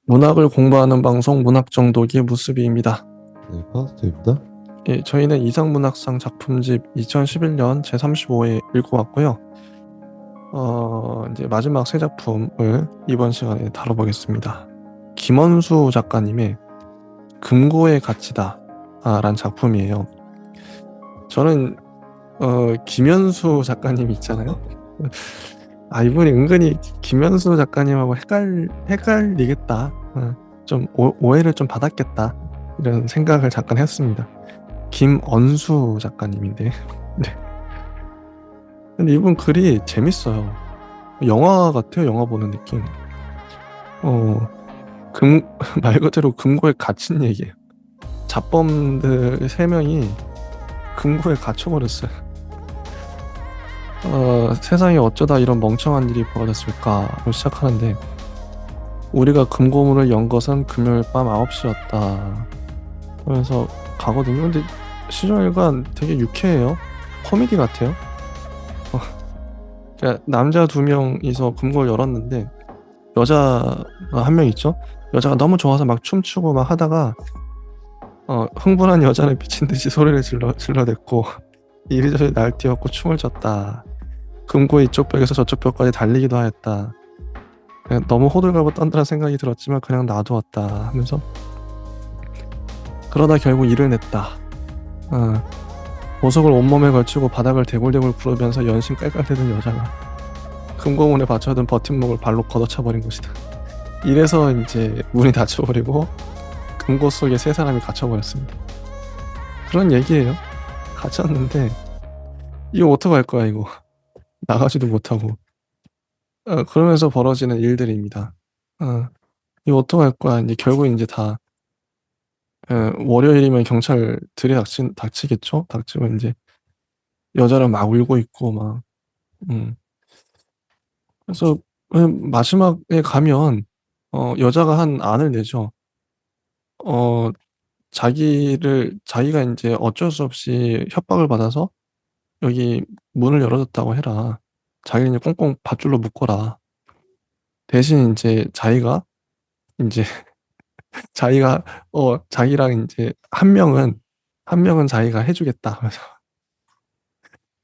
문학을 공부하는 방송 문학정독이 무수비입니다. 네, 파우스트입니다. 예, 저희는 이상문학상 작품집 2011년 제35회 읽어왔고요. 이제 마지막 세 작품을 이번 시간에 다뤄보겠습니다. 김원수 작가님의 금고의 가치다 라는 작품이에요. 저는 김현수 작가님 있잖아요. 이분이 은근히 김현수 작가님하고 헷갈리겠다. 좀 오해를 좀 받았겠다. 이런 생각을 잠깐 했습니다. 김언수 작가님인데. 네. 근데 이분 글이 재밌어요. 영화 같아요. 영화 보는 느낌. 금, 말 그대로 금고에 갇힌 얘기예요. 잡범들 3명이 금고에 갇혀버렸어요. 세상에 어쩌다 이런 멍청한 일이 벌어졌을까로 시작하는데, 우리가 금고문을 연 것은 금요일 밤 9시였다. 그래서 가거든요. 근데 시정일관 되게 유쾌해요. 코미디 같아요. 그러니까 남자 2명이서 금고를 열었는데 여자가 1명 있죠. 여자가 너무 좋아서 막 춤추고 막 하다가 흥분한 여자는 미친 듯이 소리를 질러댔고 이리저리 날뛰었고 춤을 췄다. 금고 이쪽 벽에서 저쪽 벽까지 달리기도 하였다. 그냥 너무 호들갑을 떤다는 생각이 들었지만 그냥 놔두었다 하면서 그러다 결국 일을 냈다. 보석을 온몸에 걸치고 바닥을 대굴대굴 구르면서 연신 깔깔대던 여자가 금고문에 받쳐둔 버팀목을 발로 걷어차버린 것이다. 이래서 이제 문이 닫혀버리고 금고 속에 3사람이 갇혀버렸습니다. 그런 얘기예요. 갇혔는데 이거 어떡할 거야 이거. 나가지도 못하고. 그러면서 벌어지는 일들입니다. 이거 어떡할 거야. 이제 결국 이제 다 월요일이면 경찰 닥치겠죠? 닥치면 이제 여자랑 막 울고 있고 막. 그래서 마지막에 가면 여자가 한 안을 내죠. 어, 자기가 이제 어쩔 수 없이 협박을 받아서 여기 문을 열어줬다고 해라. 자기는 이제 꽁꽁 밧줄로 묶어라. 대신 이제 이제 자기가 자기랑 이제 한 명은 자기가 해주겠다. 그래서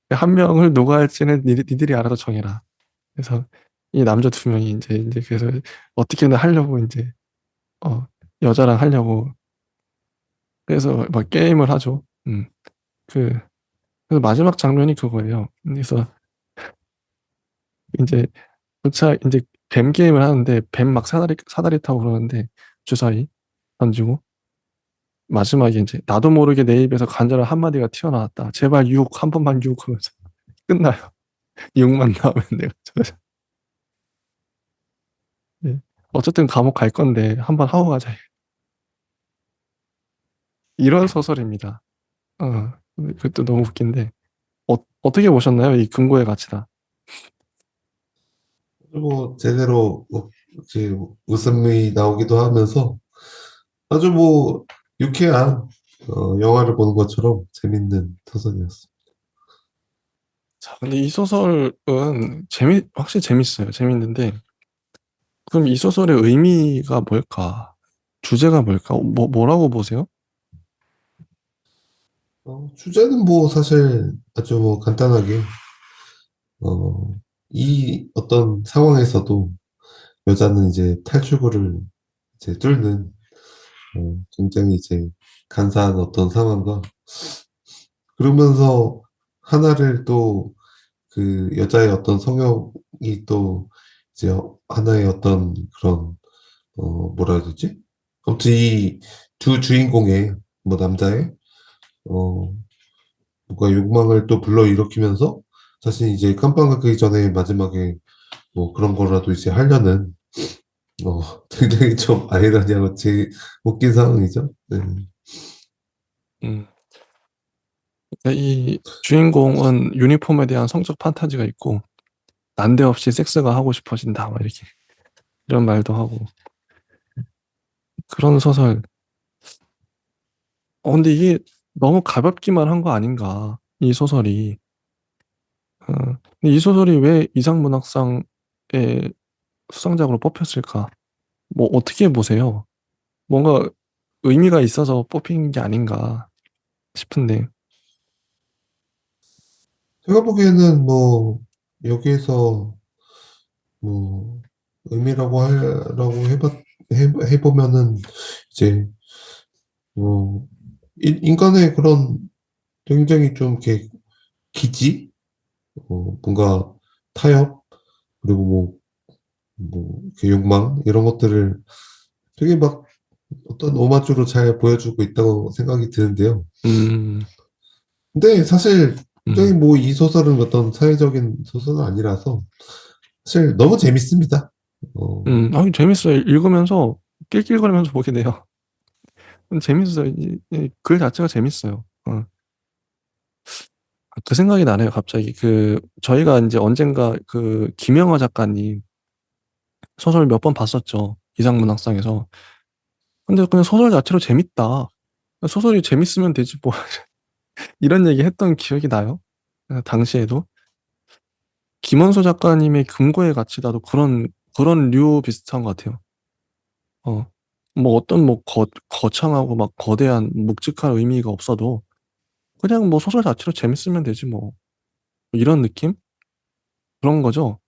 한 명을 누가 할지는 니들이 알아서 정해라. 그래서 이 남자 2명이 이제 그래서 어떻게든 하려고 이제 어 여자랑 하려고 그래서 막 게임을 하죠. 그 그래서 마지막 장면이 그거예요. 그래서 이제 이제 뱀 게임을 하는데 뱀 막 사다리 타고 그러는데 주사위 던지고 마지막에 이제 나도 모르게 내 입에서 간절한 한마디가 튀어나왔다. 제발 육 한 번만 육 하면서 끝나요. 6만 나오면 내가 예. 어쨌든 감옥 갈 건데 한번 하고 가자. 이런 소설입니다. 그것도 너무 웃긴데 어떻게 보셨나요? 이 금고의 가치다. 뭐 제대로 이제 웃음이 나오기도 하면서 아주 뭐 유쾌한 영화를 보는 것처럼 재밌는 소설이었어. 자, 근데 이 소설은 확실히 재밌어요. 재밌는데 그럼 이 소설의 의미가 뭘까? 주제가 뭘까? 뭐라고 보세요? 주제는 뭐 사실 아주 뭐 간단하게 이 어떤 상황에서도 여자는 이제 탈출구를 이제 뚫는 굉장히 이제 간사한 어떤 상황과 그러면서 하나를 또 그 여자의 어떤 성욕이 또 이제 하나의 어떤 그런 뭐라 해야 되지? 아무튼 이 두 주인공의 뭐 남자의 어 뭔가 욕망을 또 불러일으키면서 사실 이제 깜빡하기 전에 마지막에 뭐 그런 거라도 이제 하려는 굉장히 좀 아이러니하고 제 웃긴 상황이죠. 네. 음, 그러니까 이 주인공은 유니폼에 대한 성적 판타지가 있고 난데없이 섹스가 하고 싶어진다 막 이렇게 이런 말도 하고 그런 소설. 근데 이게 너무 가볍기만 한 거 아닌가 이 소설이. 근데 이 소설이 왜 이상문학상의 수상작으로 뽑혔을까? 뭐 어떻게 보세요? 뭔가 의미가 있어서 뽑힌 게 아닌가 싶은데. 제가 보기에는 뭐 여기에서 뭐 해보면은 이제 뭐 인간의 그런 굉장히 좀 이렇게 기지, 뭔가 타협, 그리고 뭐 이렇게 욕망 이런 것들을 되게 막 어떤 오마주로 잘 보여주고 있다고 생각이 드는데요. 음, 근데 사실 굉장히 음, 뭐 이 소설은 어떤 사회적인 소설은 아니라서 사실 너무 재밌습니다. 아, 재밌어요. 읽으면서 낄낄거리면서 보게 돼요. 재밌어요. 글 자체가 재밌어요. 그 생각이 나네요, 갑자기. 저희가 이제 언젠가 김영하 작가님 소설 몇 번 봤었죠. 이상문학상에서. 근데 그냥 소설 자체로 재밌다. 소설이 재밌으면 되지, 뭐. 이런 얘기 했던 기억이 나요. 당시에도. 김원수 작가님의 금고의 가치다도 그런 류 비슷한 것 같아요. 어, 뭐 어떤 뭐 거창하고 막 거대한 묵직한 의미가 없어도 그냥 뭐 소설 자체로 재밌으면 되지 뭐. 이런 느낌? 그런 거죠.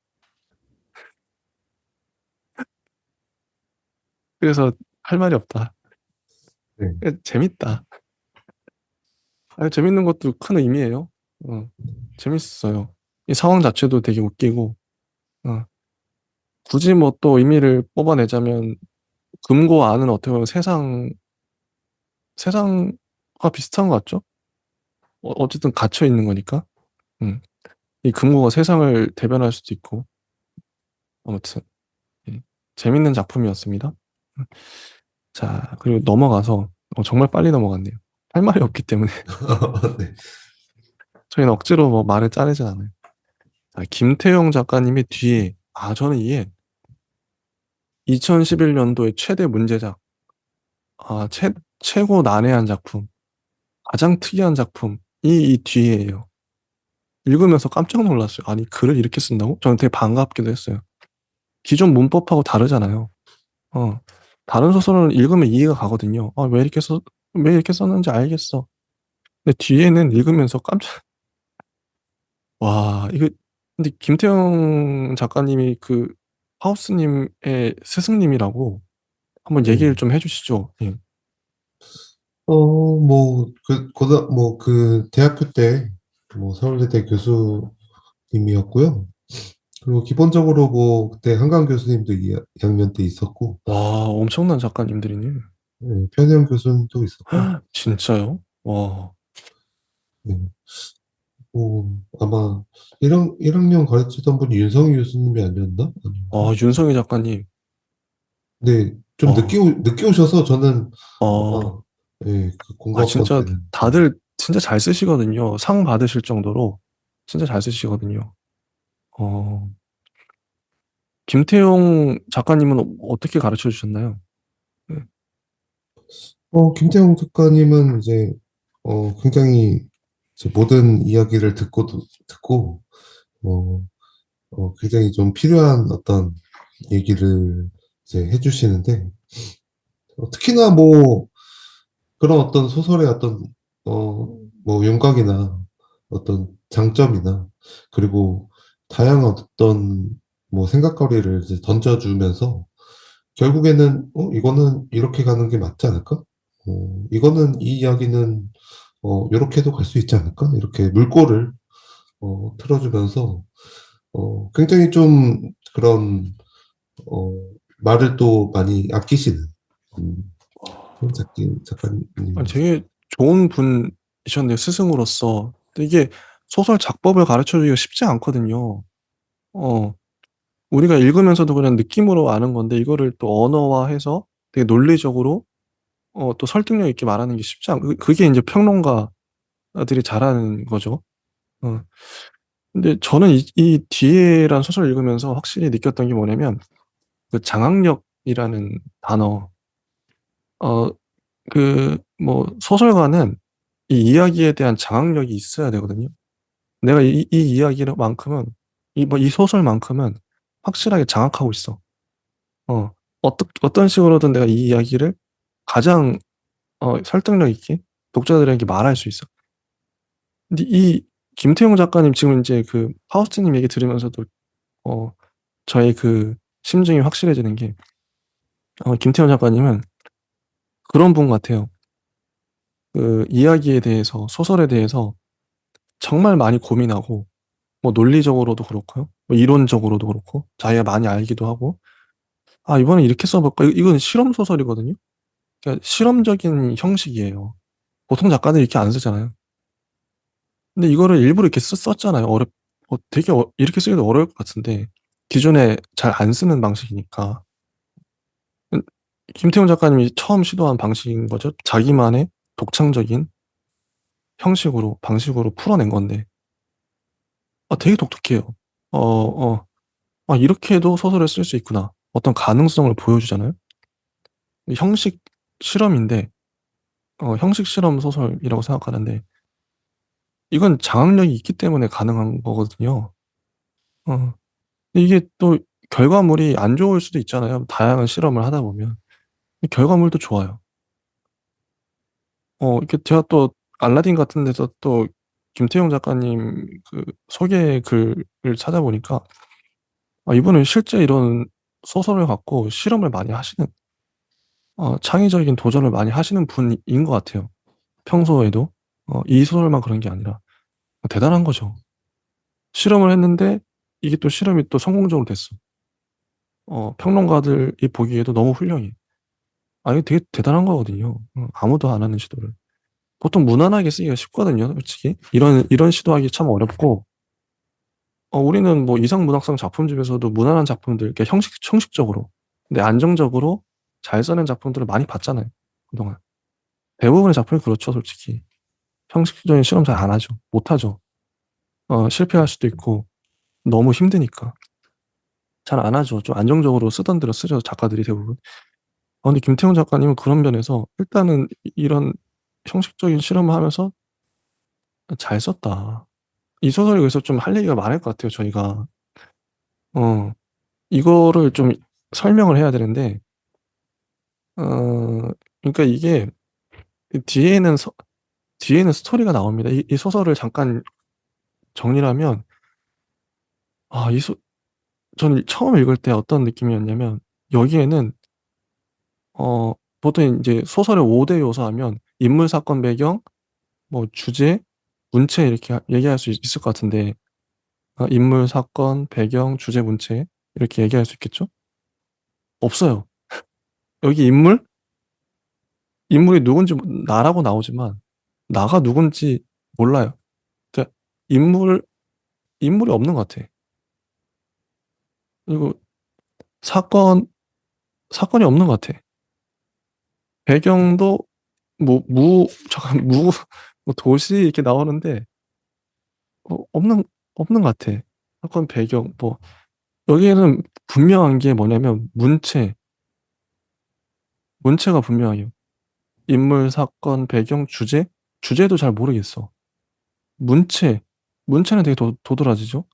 그래서 할 말이 없다. 네. 재밌다. 아니, 재밌는 것도 큰 의미예요. 어, 재밌어요. 이 상황 자체도 되게 웃기고, 어, 굳이 뭐 또 의미를 뽑아내자면, 금고 안은 어떻게 보면 세상과 비슷한 것 같죠? 어쨌든 갇혀 있는 거니까. 음. 이 금고가 세상을 대변할 수도 있고, 아무튼, 예. 재밌는 작품이었습니다. 자, 그리고 넘어가서, 정말 빨리 넘어갔네요. 할 말이 없기 때문에, 네. 저희는 억지로 뭐 말을 짜내진 않아요. 자, 김태용 작가님의 뒤에, 저는 이게 2011년도의 최대 문제작, 아, 최고 난해한 작품, 가장 특이한 작품, 이 뒤에예요. 읽으면서 깜짝 놀랐어요. 아니, 글을 이렇게 쓴다고? 저는 되게 반갑기도 했어요. 기존 문법하고 다르잖아요. 어, 다른 소설은 읽으면 이해가 가거든요. 왜 이렇게 썼는지 알겠어. 근데 뒤에는 읽으면서 이거, 근데 김태형 작가님이 하우스님의 스승님이라고 한번 네. 얘기를 좀 해주시죠. 예. 대학교 때, 서울대대 교수님이었고요. 그리고 기본적으로 그때 한강 교수님도 2학년 때 있었고, 와, 엄청난 작가님들이네. 네, 편혜영 교수님도 있었고, 진짜요? 와, 네, 아마 1학년 가르치던 분이 윤성희 교수님이 아니었나? 아닌가? 윤성희 작가님. 네, 좀 와, 늦게 오셔서 저는 어, 아마, 예, 그 공부학번 진짜 때는, 다들 진짜 잘 쓰시거든요. 상 받으실 정도로 진짜 잘 쓰시거든요. 어, 김태용 작가님은 어떻게 가르쳐 주셨나요? 네. 김태형 작가님은 이제, 굉장히 이제 모든 이야기를 듣고, 어, 굉장히 좀 필요한 어떤 얘기를 이제 해주시는데, 특히나 그런 어떤 소설의 어떤, 윤곽이나 어떤 장점이나, 그리고 다양한 어떤 생각거리를 이제 던져주면서, 결국에는, 이거는 이렇게 가는 게 맞지 않을까? 이거는 이 이야기는, 이렇게도 갈 수 있지 않을까? 이렇게 물꼬를, 틀어주면서, 굉장히 좀 그런, 어, 말을 또 많이 아끼시는, 음, 그런 작가님이었어요. 되게 좋은 분이셨네요, 스승으로서. 근데 이게 소설 작법을 가르쳐 주기가 쉽지 않거든요. 어, 우리가 읽으면서도 그냥 느낌으로 아는 건데, 이거를 또 언어화해서 되게 논리적으로, 또 설득력 있게 말하는 게 쉽지 그게 이제 평론가들이 잘하는 거죠. 어. 근데 저는 이 뒤에란 소설 읽으면서 확실히 느꼈던 게 뭐냐면, 장악력이라는 단어, 어, 소설가는 이 이야기에 대한 장악력이 있어야 되거든요. 내가 이 이야기만큼은, 이 소설만큼은 확실하게 장악하고 있어. 어. 어떤 식으로든 내가 이 이야기를 가장 설득력 있게 독자들에게 말할 수 있어. 근데 이 김태용 작가님 지금 이제 그 파우스트님 얘기 들으면서도 어, 저의 그 심증이 확실해지는 게 김태용 작가님은 그런 분 같아요. 그 이야기에 대해서 소설에 대해서 정말 많이 고민하고 뭐 논리적으로도 그렇고요. 뭐 이론적으로도 그렇고 자기가 많이 알기도 하고 아 이번에 이렇게 써볼까? 이건 실험 소설이거든요. 그러니까 실험적인 형식이에요. 보통 작가들이 이렇게 안 쓰잖아요. 근데 이거를 일부러 이렇게 썼잖아요. 되게 이렇게 쓰기도 어려울 것 같은데 기존에 잘 안 쓰는 방식이니까. 음, 김태훈 작가님이 처음 시도한 방식인 거죠. 자기만의 독창적인 형식으로 방식으로 풀어낸 건데 되게 독특해요. 이렇게도 소설을 쓸 수 있구나. 어떤 가능성을 보여주잖아요. 형식 실험인데 형식 실험 소설이라고 생각하는데 이건 장악력이 있기 때문에 가능한 거거든요. 어, 이게 또 결과물이 안 좋을 수도 있잖아요. 다양한 실험을 하다 보면. 결과물도 좋아요. 이렇게 제가 또 알라딘 같은 데서 또 김태용 작가님 그 소개 글을 찾아보니까 이분은 실제 이런 소설을 갖고 실험을 많이 하시는 창의적인 도전을 많이 하시는 분인 것 같아요. 평소에도 이 소설만 그런 게 아니라 대단한 거죠. 실험을 했는데 이게 또 실험이 또 성공적으로 됐어. 평론가들이 보기에도 너무 훌륭해. 이게 되게 대단한 거거든요. 아무도 안 하는 시도를. 보통 무난하게 쓰기가 쉽거든요, 솔직히. 이런 시도하기 참 어렵고, 우리는 뭐 이상문학상 작품 중에서도 무난한 작품들, 이렇게 형식적으로, 근데 안정적으로 잘 써낸 작품들을 많이 봤잖아요, 그동안. 대부분의 작품이 그렇죠, 솔직히. 형식적인 실험 잘 안 하죠. 못 하죠. 실패할 수도 있고, 너무 힘드니까. 잘 안 하죠. 좀 안정적으로 쓰던 대로 쓰죠, 작가들이 대부분. 근데 김태훈 작가님은 그런 면에서 일단은 이런 형식적인 실험을 하면서 잘 썼다. 이 소설에 그래서 좀 할 얘기가 많을 것 같아요, 저희가. 어, 이거를 좀 설명을 해야 되는데, 그러니까 이게 뒤에는, 뒤에는 스토리가 나옵니다. 이 소설을 잠깐 정리를 하면, 아, 저는 처음 읽을 때 어떤 느낌이었냐면, 여기에는, 보통 이제 소설의 5대 요소 하면, 인물, 사건, 배경, 뭐, 주제, 문체 이렇게 얘기할 수 있을 것 같은데, 인물, 사건, 배경, 주제, 문체, 이렇게 얘기할 수 있겠죠? 없어요. 여기 인물이 누군지 나라고 나오지만 나가 누군지 몰라요. 그러니까 인물 인물이 없는 것 같아. 그리고 사건 사건이 없는 것 같아. 배경도 잠깐 뭐 도시 이렇게 나오는데 없는 것 같아. 사건 배경 뭐 여기에는 분명한 게 뭐냐면 문체가 분명해요. 인물 사건 배경 주제도 잘 모르겠어. 문체 문체는 되게 도드라지죠.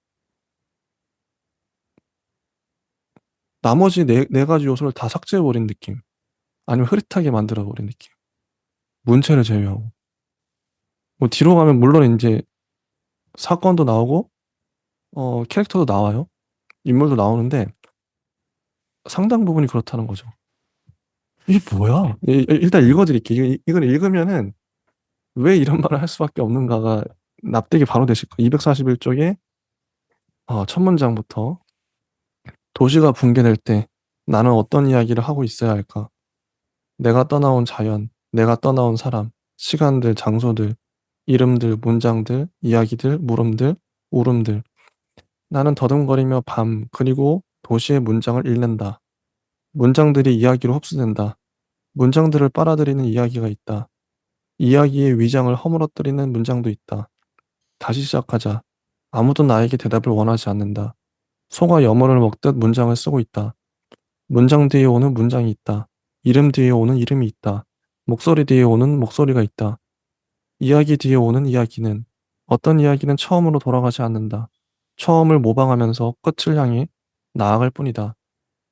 나머지 네 가지 요소를 다 삭제해버린 느낌. 아니면 흐릿하게 만들어버린 느낌. 문체를 제외하고. 뭐 뒤로 가면 물론 이제 사건도 나오고, 캐릭터도 나와요. 인물도 나오는데 상당 부분이 그렇다는 거죠. 이게 뭐야? 일단 읽어드릴게요. 이걸 읽으면은 왜 이런 말을 할 수밖에 없는가가 납득이 바로 되실 거예요. 241쪽에 첫 문장부터 도시가 붕괴될 때 나는 어떤 이야기를 하고 있어야 할까? 내가 떠나온 자연, 내가 떠나온 사람, 시간들, 장소들, 이름들, 문장들, 이야기들, 물음들, 울음들. 나는 더듬거리며 그리고 도시의 문장을 읽는다. 문장들이 이야기로 흡수된다. 문장들을 빨아들이는 이야기가 있다. 이야기의 위장을 허물어뜨리는 문장도 있다. 다시 시작하자. 아무도 나에게 대답을 원하지 않는다. 소가 염원을 먹듯 문장을 쓰고 있다. 문장 뒤에 오는 문장이 있다. 이름 뒤에 오는 이름이 있다. 목소리 뒤에 오는 목소리가 있다. 이야기 뒤에 오는 이야기는 어떤 이야기는 처음으로 돌아가지 않는다. 처음을 모방하면서 끝을 향해 나아갈 뿐이다.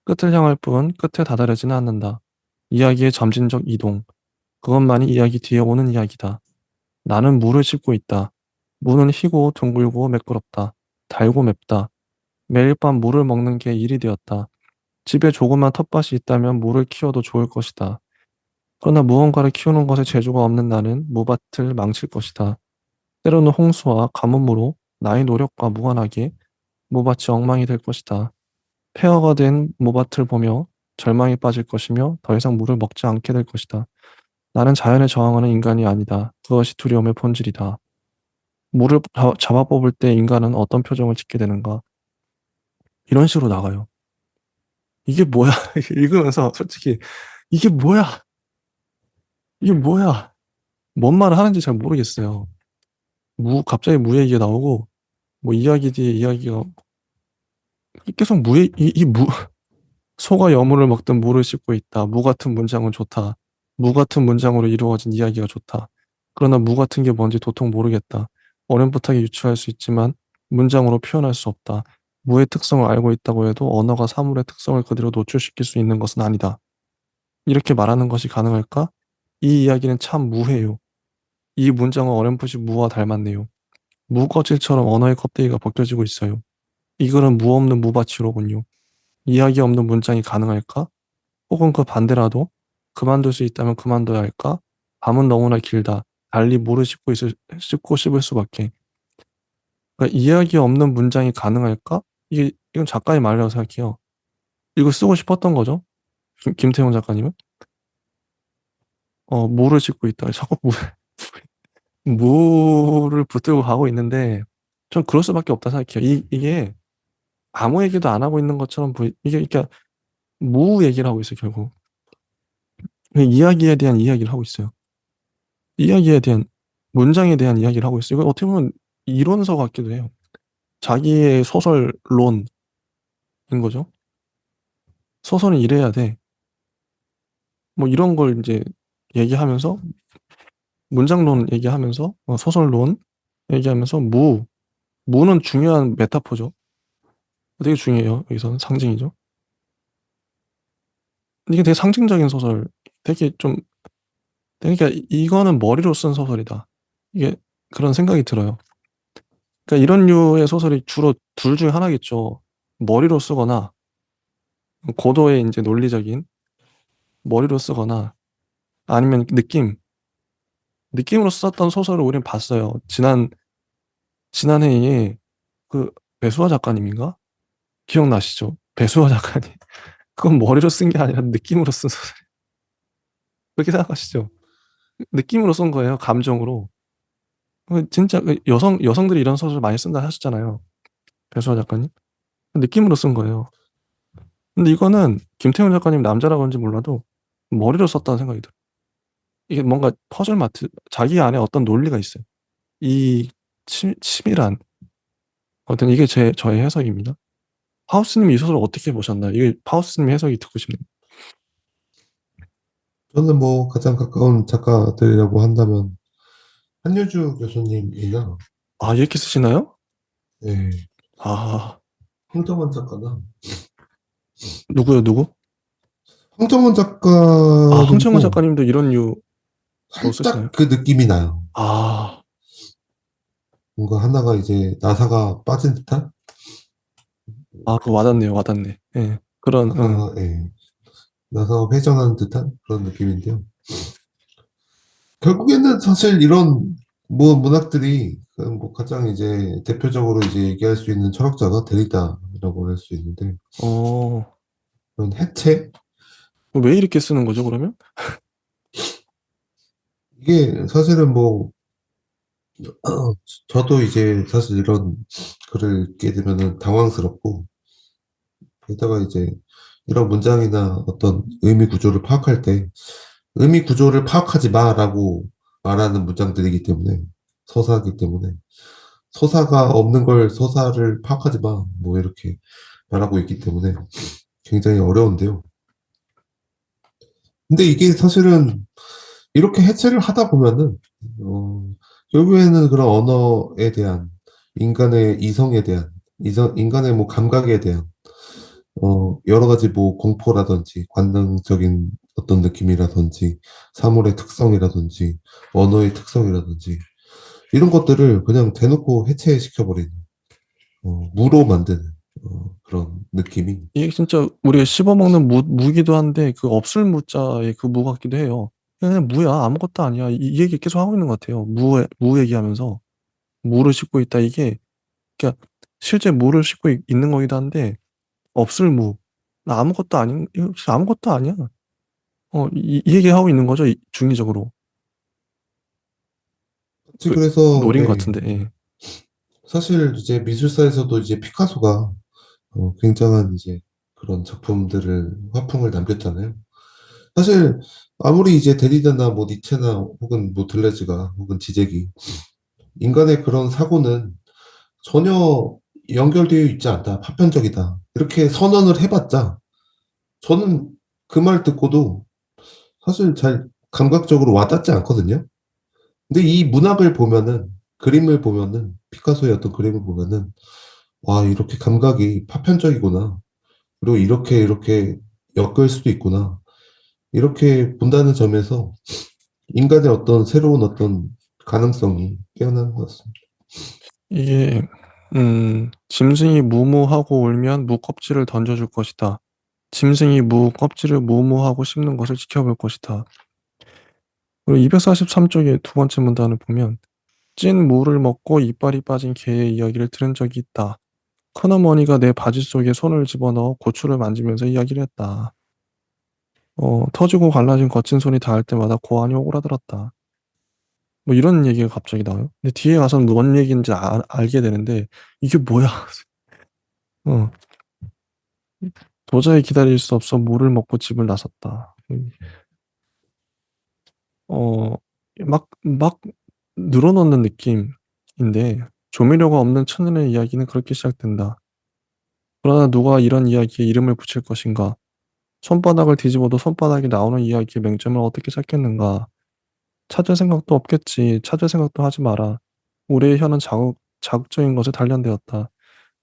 끝을 향할 뿐 끝에 다다르지는 않는다. 이야기의 점진적 이동. 그것만이 이야기 뒤에 오는 이야기다. 나는 물을 씹고 있다. 물은 희고 둥글고 매끄럽다. 달고 맵다. 매일 밤 물을 먹는 게 일이 되었다. 집에 조그만 텃밭이 있다면 물을 키워도 좋을 것이다. 그러나 무언가를 키우는 것에 재주가 없는 나는 무밭을 망칠 것이다. 때로는 홍수와 가뭄으로 나의 노력과 무관하게 무밭이 엉망이 될 것이다. 폐허가 된 모밭을 보며 절망에 빠질 것이며 더 이상 물을 먹지 않게 될 것이다. 나는 자연에 저항하는 인간이 아니다. 그것이 두려움의 본질이다. 물을 잡아 뽑을 때 인간은 어떤 표정을 짓게 되는가? 이런 식으로 나가요. 이게 뭐야? 읽으면서 솔직히 이게 뭐야? 이게 뭐야? 뭔 말을 하는지 잘 모르겠어요. 갑자기 무 얘기가 나오고 뭐 이야기 뒤에 이야기가 계속 소가 여물을 먹든 물을 씹고 있다. 무 같은 문장은 좋다. 무 같은 문장으로 이루어진 이야기가 좋다. 그러나 무 같은 게 뭔지 도통 모르겠다. 어렴풋하게 유추할 수 있지만 문장으로 표현할 수 없다. 무의 특성을 알고 있다고 해도 언어가 사물의 특성을 그대로 노출시킬 수 있는 것은 아니다. 이렇게 말하는 것이 가능할까? 이 이야기는 참 무해요. 이 문장은 어렴풋이 무와 닮았네요. 무거질처럼 언어의 껍데기가 벗겨지고 있어요. 이 글은 무 없는 무밭이로군요. 이야기 없는 문장이 가능할까? 혹은 그 반대라도 그만둘 수 있다면 그만둬야 할까? 밤은 너무나 길다. 달리 물을 씹고 씹을 수밖에. 그러니까 이야기 없는 문장이 가능할까? 이건 작가의 말이라고 생각해요. 이거 쓰고 싶었던 거죠. 김태용 작가님은. 물을 씹고 있다. 자꾸 물을 붙들고 가고 있는데 전 그럴 수밖에 없다 생각해요. 이게 아무 얘기도 안 하고 있는 것처럼 이게 그러니까 무 얘기를 하고 있어요, 결국. 이야기에 대한 이야기를 하고 있어요. 이야기에 대한 문장에 대한 이야기를 하고 있어요. 이거 어떻게 보면 이론서 같기도 해요. 자기의 소설론인 거죠. 소설은 이래야 돼. 뭐 이런 걸 이제 얘기하면서 문장론 얘기하면서 소설론 얘기하면서 무는 중요한 메타포죠. 되게 중요해요. 여기서는 상징이죠. 이게 되게 상징적인 소설. 되게 좀 그러니까 이거는 머리로 쓴 소설이다. 이게 그런 생각이 들어요. 그러니까 이런 류의 소설이 주로 둘 중에 하나겠죠. 머리로 쓰거나 고도의 이제 논리적인 머리로 쓰거나 아니면 느낌으로 썼던 소설을 우리는 봤어요. 지난 해에 그 배수아 작가님인가? 기억나시죠? 배수아 작가님. 그건 머리로 쓴 게 아니라 느낌으로 쓴 소설. 그렇게 생각하시죠? 느낌으로 쓴 거예요. 감정으로. 진짜 여성들이 이런 소설 많이 쓴다 하셨잖아요. 배수아 작가님. 느낌으로 쓴 거예요. 근데 이거는 김태훈 작가님 남자라 그런지 몰라도 머리로 썼다는 생각이 들어요. 이게 뭔가 자기 안에 어떤 논리가 있어요. 이 치밀한 어떤 이게 저의 해석입니다. 파우스님 이 소설 어떻게 보셨나요? 이게 파우스님 해석이 듣고 싶네요. 저는 뭐 가장 가까운 작가들이라고 한다면 한효주 교수님이나 아, 이렇게 쓰시나요? 예, 아, 황정원 작가나 누구요, 누구? 황정원 아, 황정원 작가님도 작가님도 이런 류로 쓰시나요? 살짝 그 느낌이 나요. 아, 뭔가 하나가 이제 나사가 빠진 듯한 그거 와닿네요, 와닿네. 예, 그런, 나사가 예, 나사가 회전하는 듯한 그런 느낌인데요. 결국에는 사실 이런 뭐 문학들이 그뭐 가장 이제 대표적으로 이제 얘기할 수 있는 철학자가 데리다라고 할 수 있는데 어, 그런 해체 왜 이렇게 쓰는 거죠, 그러면? 이게 사실은 뭐 저도 이제 사실 이런 글을 읽게 되면은 당황스럽고 게다가 이제 이런 문장이나 어떤 의미 구조를 파악할 때 의미 구조를 파악하지 마라고 말하는 문장들이기 때문에 서사이기 때문에 서사가 없는 걸 서사를 파악하지 마 뭐 이렇게 말하고 있기 때문에 굉장히 어려운데요. 근데 이게 사실은 이렇게 해체를 하다 보면은 결국에는 그런 언어에 대한 인간의 이성에 대한 인간의 뭐 감각에 대한 여러 가지 뭐 공포라든지 관능적인 어떤 느낌이라든지 사물의 특성이라든지 언어의 특성이라든지 이런 것들을 그냥 대놓고 해체시켜버리는 무로 만드는 그런 느낌이. 이게 진짜 우리가 씹어먹는 무기도 한데 그 없을 무자의 그 무 같기도 해요. 그냥 무야 아무것도 아니야 이 얘기 계속 하고 있는 것 같아요. 무 얘기하면서 무를 씹고 있다 이게 그러니까 실제 무를 씹고 있는 거기도 한데 없을 무. 나 아무것도 아닌 이거 진짜 아무것도 아니야. 이 얘기하고 있는 거죠 중의적으로. 혹시 그 그래서 노린 것 예, 같은데 예. 사실 이제 미술사에서도 이제 피카소가 굉장한 이제 그런 작품들을 화풍을 남겼잖아요. 사실 아무리 이제 데리다나 뭐 니체나 혹은 뭐 들레즈가 혹은 지제기 인간의 그런 사고는 전혀 연결되어 있지 않다, 파편적이다 이렇게 선언을 해봤자 저는 그 말 듣고도 사실 잘 감각적으로 와닿지 않거든요. 근데 이 문학을 보면은 그림을 보면은 피카소의 어떤 그림을 보면은 와 이렇게 감각이 파편적이구나. 그리고 이렇게 엮을 수도 있구나. 이렇게 본다는 점에서 인간의 어떤 새로운 어떤 가능성이 깨어나는 것 같습니다. 이게 짐승이 무무하고 울면 무 껍질을 던져줄 것이다. 짐승이 무 껍질을 무무하고 씹는 것을 지켜볼 것이다. 그리고 243쪽의 두 번째 문단을 보면 찐 무를 먹고 이빨이 빠진 개의 이야기를 들은 적이 있다. 큰어머니가 내 바지 속에 손을 집어넣어 고추를 만지면서 이야기를 했다. 터지고 갈라진 거친 손이 닿을 때마다 고안이 오그라들었다. 뭐 이런 얘기가 갑자기 나와요. 근데 뒤에 가서는 뭔 얘기인지 알게 되는데 이게 뭐야? 어, 도저히 기다릴 수 없어 물을 먹고 집을 나섰다. 어, 막 늘어놓는 느낌인데 조미료가 없는 천연의 이야기는 그렇게 시작된다. 그러나 누가 이런 이야기에 이름을 붙일 것인가? 손바닥을 뒤집어도 손바닥이 나오는 이야기의 맹점을 어떻게 찾겠는가? 찾을 생각도 없겠지. 찾을 생각도 하지 마라. 우리의 혀는 자극적인 것에 단련되었다.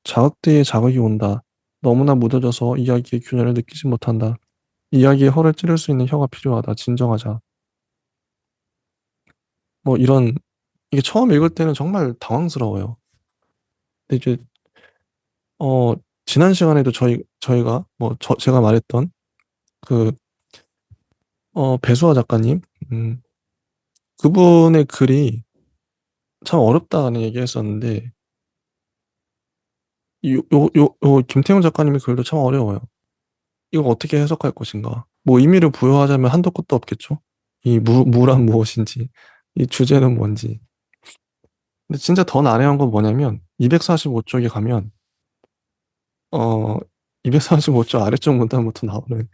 자극 뒤에 자극이 온다. 너무나 무뎌져서 이야기의 균열을 느끼지 못한다. 이야기의 허를 찌를 수 있는 혀가 필요하다. 진정하자. 뭐 이런 이게 처음 읽을 때는 정말 당황스러워요. 근데 이제 어 지난 시간에도 저희가 제가 말했던 그 배수아 작가님 그분의 글이 참 어렵다는 얘기했었는데 요 김태용 작가님의 글도 참 어려워요. 이거 어떻게 해석할 것인가? 뭐 의미를 부여하자면 한도 끝도 없겠죠. 이 무란 무엇인지, 이 주제는 뭔지. 근데 진짜 더 난해한 건 뭐냐면 245쪽에 가면 어 245쪽 아래쪽 문단부터 나오는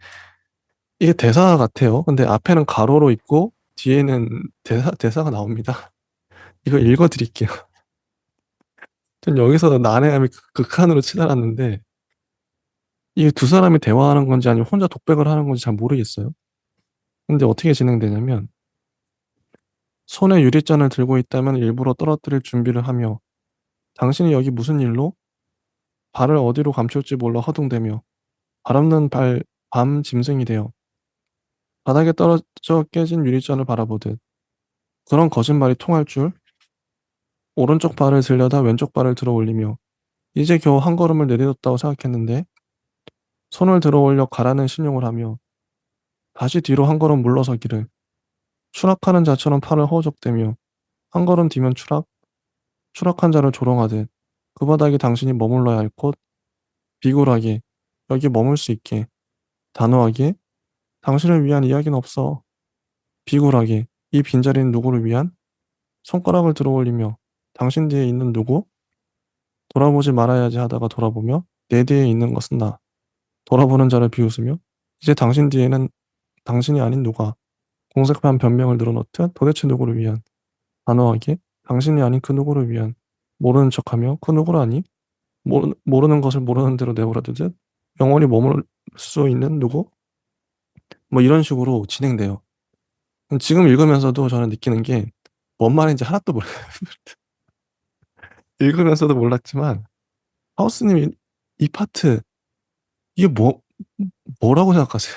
이게 대사 같아요. 근데 앞에는 가로로 있고 뒤에는 대사가 나옵니다. 이거 읽어드릴게요. 전 여기서 난해함이 극한으로 치달았는데 이게 두 사람이 대화하는 건지 아니면 혼자 독백을 하는 건지 잘 모르겠어요. 근데 어떻게 진행되냐면 손에 유리잔을 들고 있다면 일부러 떨어뜨릴 준비를 하며 당신이 여기 무슨 일로? 발을 어디로 감출지 몰라 허둥대며 발없는 밤 짐승이 되어 바닥에 떨어져 깨진 유리잔을 바라보듯 그런 거짓말이 통할 줄 오른쪽 발을 들려다 왼쪽 발을 들어 올리며 이제 겨우 한 걸음을 내딛었다고 생각했는데 손을 들어 올려 가라는 신용을 하며 다시 뒤로 한 걸음 물러서기를 추락하는 자처럼 팔을 허우적대며 한 걸음 뒤면 추락한 자를 조롱하듯 그 바닥에 당신이 머물러야 할 곳, 비굴하게 여기 머물 수 있게 단호하게 당신을 위한 이야기는 없어. 비굴하게 이 빈자리는 누구를 위한? 손가락을 들어 올리며 당신 뒤에 있는 누구? 돌아보지 말아야지 하다가 돌아보며 내 뒤에 있는 것은 나. 돌아보는 자를 비웃으며 이제 당신 뒤에는 당신이 아닌 누가 공색한 변명을 늘어놓듯 도대체 누구를 위한? 단호하게 당신이 아닌 그 누구를 위한 모르는 척하며 그 누구라니? 모르는 것을 모르는 대로 내버려두듯 영원히 머물 수 있는 누구? 뭐 이런 식으로 진행돼요. 지금 읽으면서도 저는 느끼는 게 뭔 말인지 하나도 몰라요. 읽으면서도 몰랐지만 하우스님이 이 파트 이게 뭐라고 생각하세요?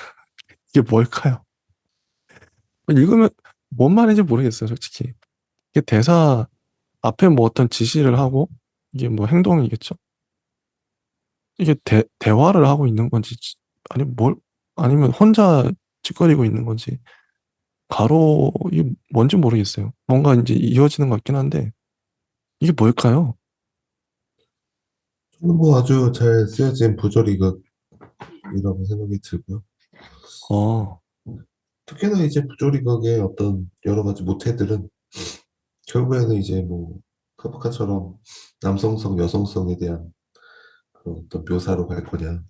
이게 뭘까요? 읽으면 뭔 말인지 모르겠어요, 솔직히. 이게 대사 앞에 뭐 어떤 지시를 하고 이게 뭐 행동이겠죠? 이게 대화를 하고 있는 건지 아니 아니면 혼자 짓거리고 있는 건지 가로 이게 뭔지 모르겠어요. 뭔가 이제 이어지는 것 같긴 한데 이게 뭘까요? 저는 뭐 아주 잘 쓰여진 부조리극이라고 생각이 들고요. 어, 특히나 이제 부조리극의 어떤 여러 가지 모태들은 결국에는 이제 뭐 카프카처럼 남성성, 여성성에 대한 그런 어떤 묘사로 갈 거냐,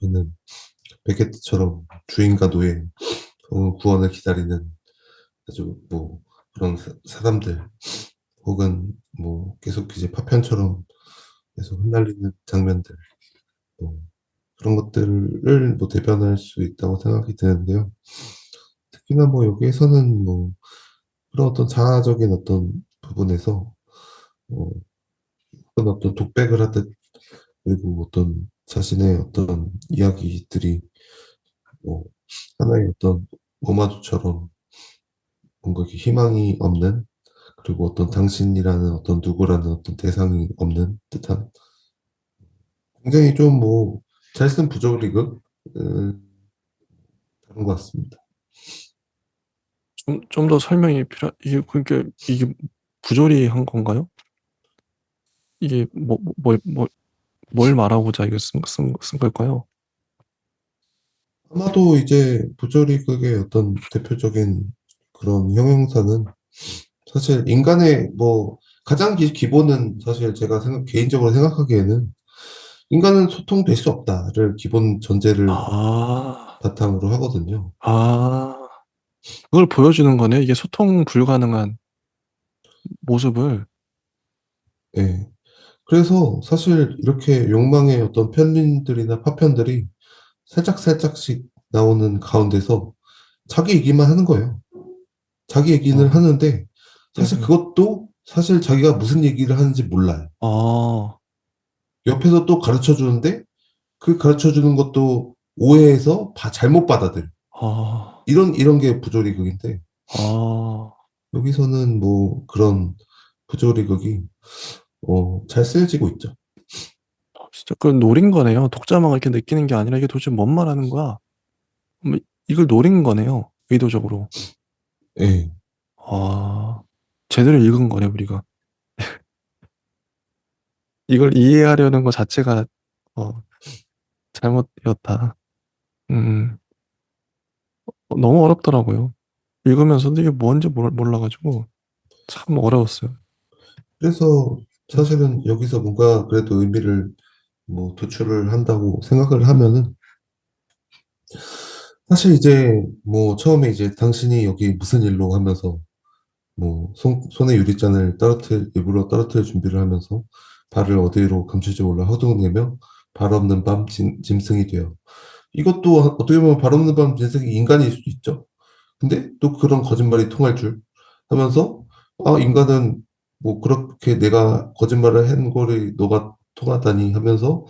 아니면은 베게트처럼 주인과 노예, 구원을 기다리는 아주 뭐 그런 사람들, 혹은 뭐 계속 이제 파편처럼 계속 흩날리는 장면들, 뭐 그런 것들을 뭐 대변할 수 있다고 생각이 드는데요. 특히나 뭐 여기에서는 뭐 그런 어떤 자아적인 어떤 부분에서 어, 어떤 독백을 하듯, 그리고 어떤 자신의 어떤 이야기들이 뭐 하나의 어떤 오마주처럼 뭔가 이렇게 희망이 없는, 그리고 어떤 당신이라는 어떤 누구라는 어떤 대상이 없는 듯한, 굉장히 좀 뭐 잘 쓴 부조리극 다른 것 같습니다. 좀 더 설명이 이게 그러니까 이게 부조리한 건가요? 이게 뭘 말하고자 이거 쓴 걸까요? 아마도 이제 부조리극의 어떤 대표적인 그런 형용사는 사실 인간의 뭐 가장 기본은, 사실 제가 개인적으로 생각하기에는 인간은 소통될 수 없다를 기본 전제를 아, 바탕으로 하거든요. 아, 그걸 보여주는 거네. 이게 소통 불가능한 모습을. 예. 그래서 사실 이렇게 욕망의 어떤 편린들이나 파편들이 살짝살짝씩 나오는 가운데서 자기 얘기만 하는 거예요. 자기 얘기는 어, 하는데 사실 네네. 그것도 사실 자기가 무슨 얘기를 하는지 몰라요. 아, 옆에서 또 가르쳐 주는데 그 가르쳐 주는 것도 오해해서 잘못 받아들여. 아, 이런 게 부조리극인데, 아, 여기서는 뭐 그런 부조리극이 잘 쓰여지고 있죠. 진짜 그 노린 거네요. 독자만 이렇게 느끼는 게 아니라 이게 도대체 뭔 말하는 거야? 뭐, 이걸 노린 거네요. 의도적으로. 예. 아, 제대로 읽은 거네, 우리가. 이걸 이해하려는 것 자체가, 어, 잘못되었다. 음, 너무 어렵더라고요. 읽으면서도 이게 뭔지 몰라가지고 참 어려웠어요. 그래서 네. 사실은 여기서 뭔가 그래도 의미를 뭐 도출을 한다고 생각을 하면은, 사실 이제 뭐 처음에 이제 당신이 여기 무슨 일로 하면서 뭐 손에 유리잔을 일부러 떨어뜨릴 준비를 하면서 발을 어디로 감출지 몰라 허둥대며 발 없는 밤 짐승이 되어, 이것도 어떻게 보면 발 없는 밤 짐승이 인간일 수도 있죠. 근데 또 그런 거짓말이 통할 줄 하면서, 아, 인간은 뭐 그렇게 내가 거짓말을 한 거를 너가 통하다니 하면서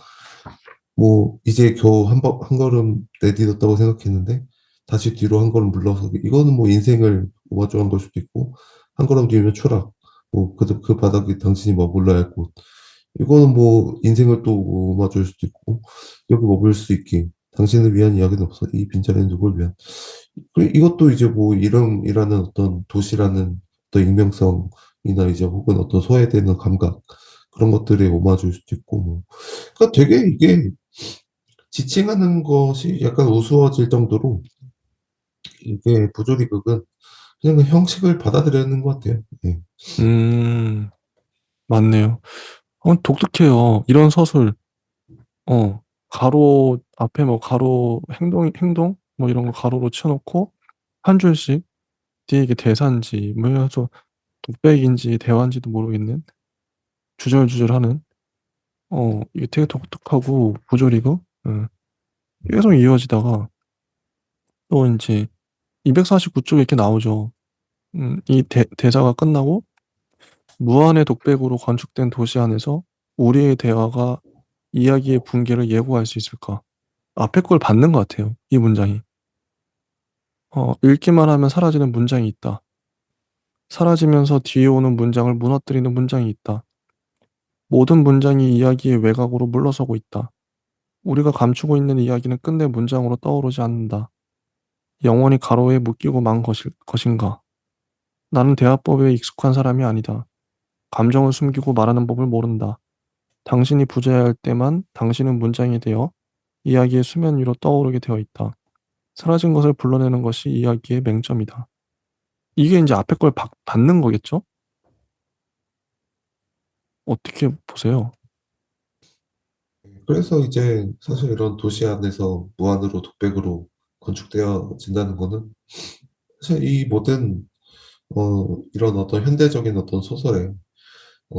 뭐 이제 겨우 한 걸음 내딛었다고 생각했는데 다시 뒤로 한 걸음 물러서기, 이거는 뭐 인생을 오마주한 걸 수도 있고, 한 걸음 뒤면 추락, 뭐 그 바닥에 당신이 머물러야 할 곳, 이거는 뭐 인생을 또 오마주일 수도 있고, 여기 머물 수 있게 당신을 위한 이야기는 없어, 이 빈자리는 누굴 위한. 이것도 이제 뭐 이름이라는 어떤 도시라는 어떤 익명성이나 이제 혹은 어떤 소외되는 감각, 그런 것들에 오마주일 수도 있고, 뭐 그러니까 되게 이게 지칭하는 것이 약간 우스워질 정도로, 이게 부조리극은 그냥 그 형식을 받아들이는 것 같아요. 예. 음, 맞네요. 독특해요. 이런 서술, 가로, 앞에 뭐 가로, 행동? 뭐 이런 거 가로로 쳐놓고, 한 줄씩, 뒤에 이게 대사인지, 뭐 해서 독백인지 대화인지도 모르겠는, 주절주절 하는, 이게 되게 독특하고, 부조리고, 계속 이어지다가, 또 이제, 249쪽에 이렇게 나오죠. 이 대사가 끝나고, 무한의 독백으로 건축된 도시 안에서, 우리의 대화가 이야기의 붕괴를 예고할 수 있을까? 앞에 걸 받는 것 같아요. 이 문장이. 읽기만 하면 사라지는 문장이 있다. 사라지면서 뒤에 오는 문장을 무너뜨리는 문장이 있다. 모든 문장이 이야기의 외곽으로 물러서고 있다. 우리가 감추고 있는 이야기는 끝내 문장으로 떠오르지 않는다. 영원히 가로에 묶이고 만 것인가? 나는 대화법에 익숙한 사람이 아니다. 감정을 숨기고 말하는 법을 모른다. 당신이 부재할 때만 당신은 문장이 되어 이야기의 수면 위로 떠오르게 되어 있다. 사라진 것을 불러내는 것이 이야기의 맹점이다. 이게 이제 앞에 걸 받는 거겠죠? 어떻게 보세요? 그래서 이제 사실 이런 도시 안에서 무한으로 독백으로 건축되어진다는 거는 사실 이 모든 이런 어떤 현대적인 어떤 소설의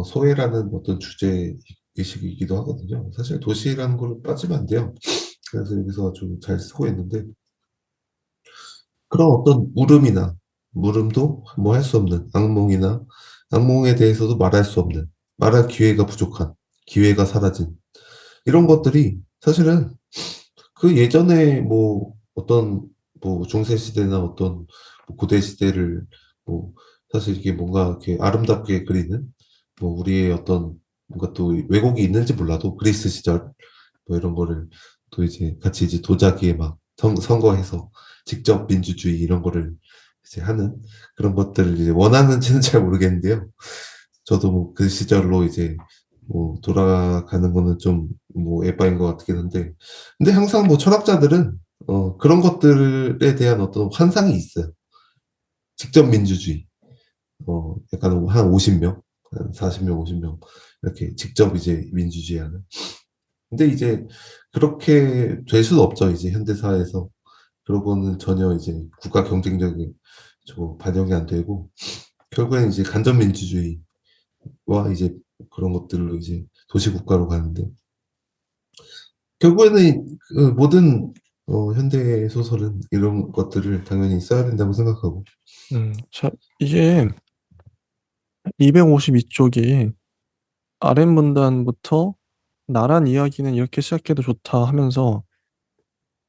소외라는 어떤 주제 의식이기도 하거든요. 사실 도시라는 걸 빠지면 안 돼요. 그래서 여기서 좀 잘 쓰고 있는데 그런 어떤 물음이나 물음도 뭐 할 수 없는 악몽이나 악몽에 대해서도 말할 수 없는 말할 기회가 부족한 기회가 사라진 이런 것들이 사실은 그 예전에 뭐 어떤 뭐 중세 시대나 어떤 뭐 고대 시대를 뭐 사실 이게 뭔가 이렇게 아름답게 그리는 뭐 우리의 어떤 뭔가 또 왜곡이 있는지 몰라도 그리스 시절 뭐 이런 거를 또 이제 같이 이제 도자기에 막 선거해서 직접 민주주의 이런 거를 이제 하는 그런 것들을 이제 원하는지는 잘 모르겠는데요. 저도 뭐 그 시절로 이제 뭐 돌아가는 거는 좀 뭐 에바인 것 같긴 한데 근데 항상 뭐 철학자들은 그런 것들에 대한 어떤 환상이 있어요. 직접 민주주의. 약간 한 50명, 한 40명, 50명 이렇게 직접 이제 민주주의하는. 근데 이제 그렇게 될 수는 없죠. 이제 현대사회에서. 그러고는 전혀 이제 국가 경쟁력이 저 반영이 안 되고 결국엔 이제 간접민주주의와 이제 그런 것들로 이제 도시국가로 가는데 결국에는 그 모든 현대 소설은 이런 것들을 당연히 써야 된다고 생각하고. 자, 이게 252쪽이 아랫문단부터 나란 이야기는 이렇게 시작해도 좋다 하면서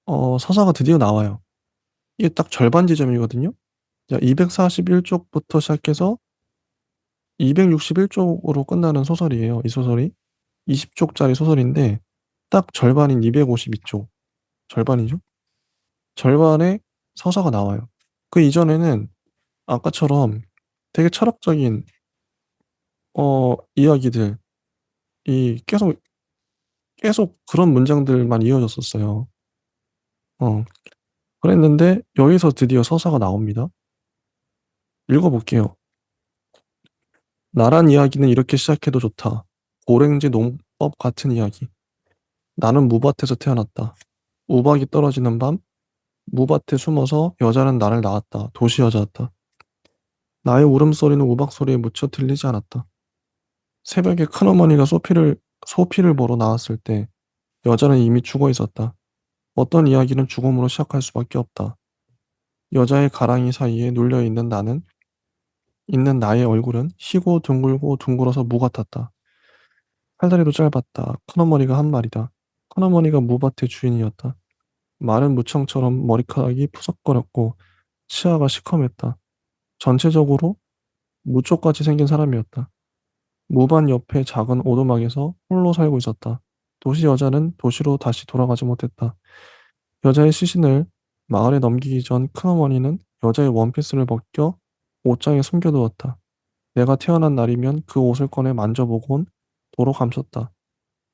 서사가 드디어 나와요. 이게 딱 절반 지점이거든요. 241쪽부터 시작해서 261쪽으로 끝나는 소설이에요. 이 소설이 20쪽짜리 소설인데 딱 절반인 252쪽 절반이죠. 절반에 서사가 나와요. 그 이전에는 아까처럼 되게 철학적인 이야기들이 계속 그런 문장들만 이어졌었어요. 어, 그랬는데 여기서 드디어 서사가 나옵니다. 읽어볼게요. 나란 이야기는 이렇게 시작해도 좋다. 고랭지 농법 같은 이야기. 나는 무밭에서 태어났다. 우박이 떨어지는 밤, 무밭에 숨어서 여자는 나를 낳았다. 도시 여자였다. 나의 울음소리는 우박 소리에 묻혀 들리지 않았다. 새벽에 큰어머니가 소피를 보러 나왔을 때 여자는 이미 죽어 있었다. 어떤 이야기는 죽음으로 시작할 수밖에 없다. 여자의 가랑이 사이에 눌려 있는 나의 얼굴은 희고 둥글고 둥글어서 무 같았다. 팔다리도 짧았다. 큰어머니가 한 말이다. 큰어머니가 무밭의 주인이었다. 마른 무청처럼 머리카락이 푸석거렸고 치아가 시커맸다. 전체적으로 무쪽같이 생긴 사람이었다. 무반 옆에 작은 오두막에서 홀로 살고 있었다. 도시 여자는 도시로 다시 돌아가지 못했다. 여자의 시신을 마을에 넘기기 전 큰어머니는 여자의 원피스를 벗겨 옷장에 숨겨두었다. 내가 태어난 날이면 그 옷을 꺼내 만져보곤 도로 감췄다.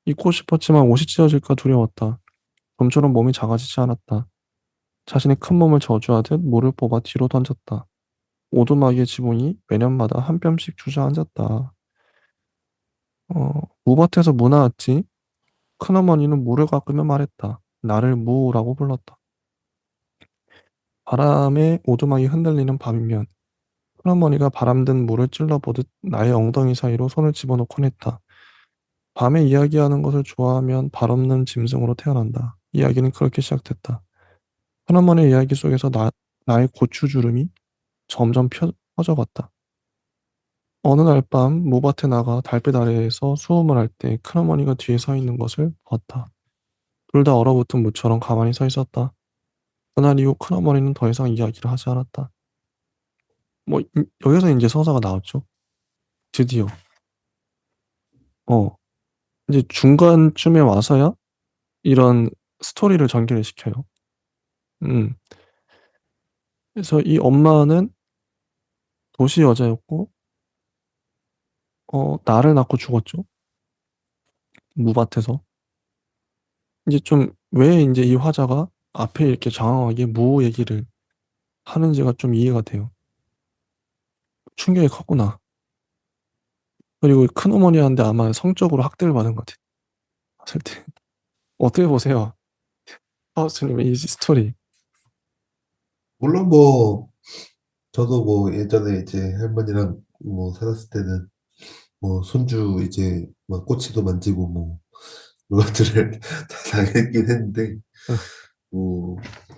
입고 싶었지만 옷이 찢어질까 두려웠다. 좀처럼 몸이 작아지지 않았다. 자신의 큰 몸을 저주하듯 물을 뽑아 뒤로 던졌다. 오두막의 지붕이 매년마다 한 뼘씩 주저앉았다. 무밭에서 무 나왔지? 큰어머니는 물을 깎으며 말했다. 나를 무라고 불렀다. 바람에 오두막이 흔들리는 밤이면 큰어머니가 바람든 물을 찔러보듯 나의 엉덩이 사이로 손을 집어넣곤 했다. 밤에 이야기하는 것을 좋아하면 발 없는 짐승으로 태어난다. 이야기는 그렇게 시작됐다. 큰어머니의 이야기 속에서 나의 고추주름이 점점 퍼져갔다. 어느 날 밤 모밭에 나가 달빛 아래에서 수험을 할 때 큰어머니가 뒤에 서 있는 것을 보았다. 둘 다 얼어붙은 무처럼 가만히 서 있었다. 그날 이후 큰어머니는 더 이상 이야기를 하지 않았다. 뭐 여기서 이제 서사가 나왔죠. 드디어. 어 이제 중간쯤에 와서야 이런 스토리를 전개를 시켜요. 음. 그래서 이 엄마는 도시 여자였고 나를 낳고 죽었죠. 무밭에서. 이제 좀 왜 인제 이 화자가 앞에 이렇게 장황하게 무 얘기를 하는지가 좀 이해가 돼요. '충격이 컸구나.' 그리고 큰어머니한테 아마 성적으로 학대를 받은 것 같아요 봤을 때. 어떻게 보세요? 하우스님 이 스토리. 물론 뭐 저도 뭐 예전에 이제 할머니랑 뭐 살았을 때는 뭐 손주 이제 막 꼬치도 만지고 뭐 그런 것들을 다 당했긴 했는데 어 뭐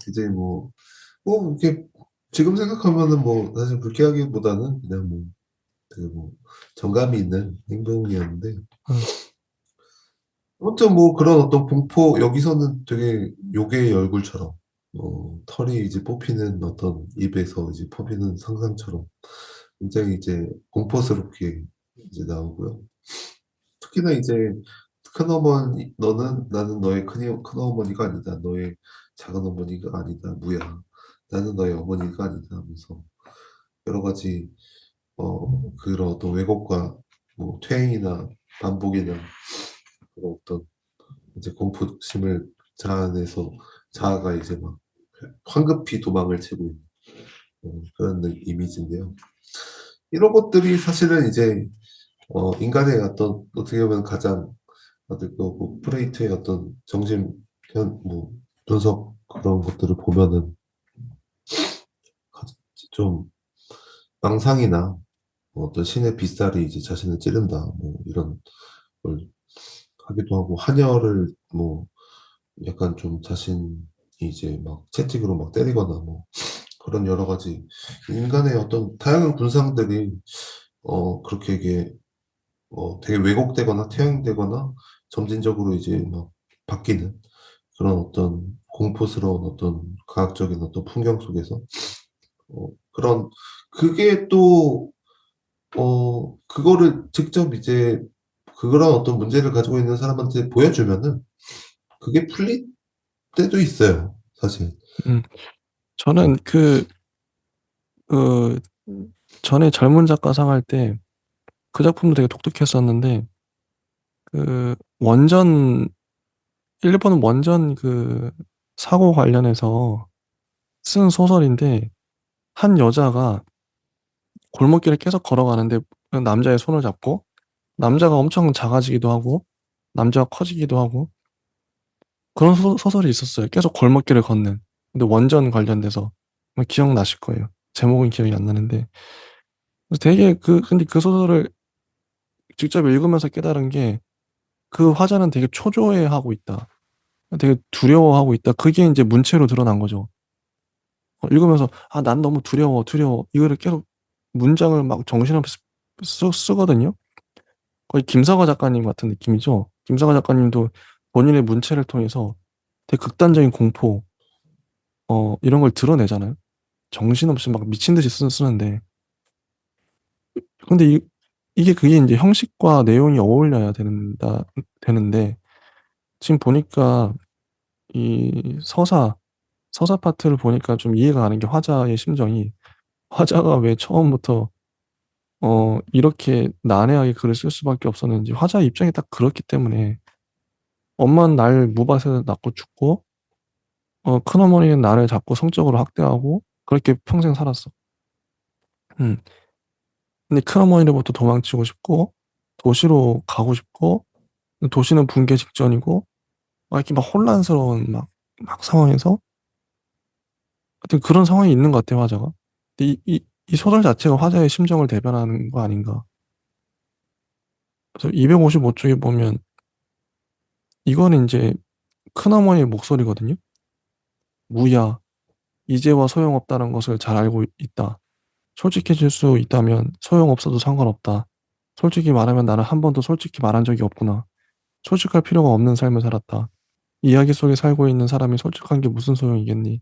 이제 이렇게 지금 생각하면은 뭐 사실 불쾌하기보다는 그냥 뭐 되게 뭐 정감이 있는 행동이었는데 어 아무튼 뭐 그런 어떤 공포 여기서는 되게 요괴의 얼굴처럼 털이 이제 뽑히는 어떤 입에서 이제 퍼지는 상상처럼 굉장히 이제 공포스럽게 이제 나오고요. 특히나 이제 큰어머니 "너는 나는 너의 큰어머니가 아니다. 너의 작은어머니가 아니다. 무야. 나는 너의 어머니가 아니다." 하면서 여러 가지 그런 어떤 왜곡과 뭐 퇴행이나 반복이나 그런 어떤 이제 공포심을 자아내서 자아가 이제 막 황급히 도망을 치고 있는 그런 이미지인데요. 이런 것들이 사실은 이제 인간의 어떤 어떻게 보면 가장 어떻게 뭐 프레이트의 어떤 정신 분석 그런 것들을 보면은 좀 망상이나 뭐 어떤 신의 빗살이 이제 자신을 찌른다 뭐 이런 걸 하기도 하고 한여를 뭐 약간 좀 자신이 이제 막 채찍으로 막 때리거나 뭐 그런 여러 가지 인간의 어떤 다양한 군상들이 그렇게 이게 되게 왜곡되거나 퇴행되거나 점진적으로 이제 막 바뀌는 그런 어떤 공포스러운 어떤 과학적인 어떤 풍경 속에서 그런 그게 또 그거를 직접 이제 그런 어떤 문제를 가지고 있는 사람한테 보여주면은 그게 풀릴 때도 있어요, 사실. 음. 음. 저는 그 전에 젊은 작가상 할 때 그 작품도 되게 독특했었는데 원전 일본 원전 사고 관련해서 쓴 소설인데 한 여자가 골목길을 계속 걸어가는데 남자의 손을 잡고 남자가 엄청 작아지기도 하고 남자가 커지기도 하고 그런 소설이 있었어요. 계속 골목길을 걷는. 근데 원전 관련돼서 아마 기억나실 거예요. 제목은 기억이 안 나는데. 그래서 되게 근데 그 소설을 직접 읽으면서 깨달은 게 '그 화자는 되게 초조해하고 있다. 되게 두려워하고 있다.' 그게 인제 문체로 드러난 거죠. 읽으면서 '아 난 너무 두려워, 두려워.' 이거를 계속 문장을 막 정신없이 쓰거든요. 거의 김사과 작가님 같은 느낌이죠. 김사과 작가님도 본인의 문체를 통해서 되게 극단적인 공포 이런 걸 드러내잖아요. 정신없이 막 미친 듯이 쓰는데 근데 이게 그게 인제 형식과 내용이 어울려야 되는데 지금 보니까 이 서사 파트를 보니까 좀 이해가 가는 게 화자의 심정이 화자가 왜 처음부터 이렇게 난해하게 글을 쓸 수밖에 없었는지 화자의 입장이 딱 그렇기 때문에 엄마는 날 무밭에서 낳고 죽고 큰어머니는 나를 자꾸 성적으로 학대하고 그렇게 평생 살았어. 음. 근데 큰어머니로부터 도망치고 싶고 도시로 가고 싶고 도시는 붕괴 직전이고 막 이렇게 막 혼란스러운 막 상황에서 하여튼 그런 상황이 있는 것 같아요, 화자가. 근데 이 소설 자체가 화자의 심정을 대변하는 거 아닌가. 그래서 255 쪽에 보면 이거는 인제 큰어머니의 목소리거든요. "무야. 이제와 소용없다는 것을 잘 알고 있다. 솔직해질 수 있다면 소용없어도 상관없다. 솔직히 말하면 나는 한 번도 솔직히 말한 적이 없구나. 솔직할 필요가 없는 삶을 살았다. 이야기 속에 살고 있는 사람이 솔직한 게 무슨 소용이겠니?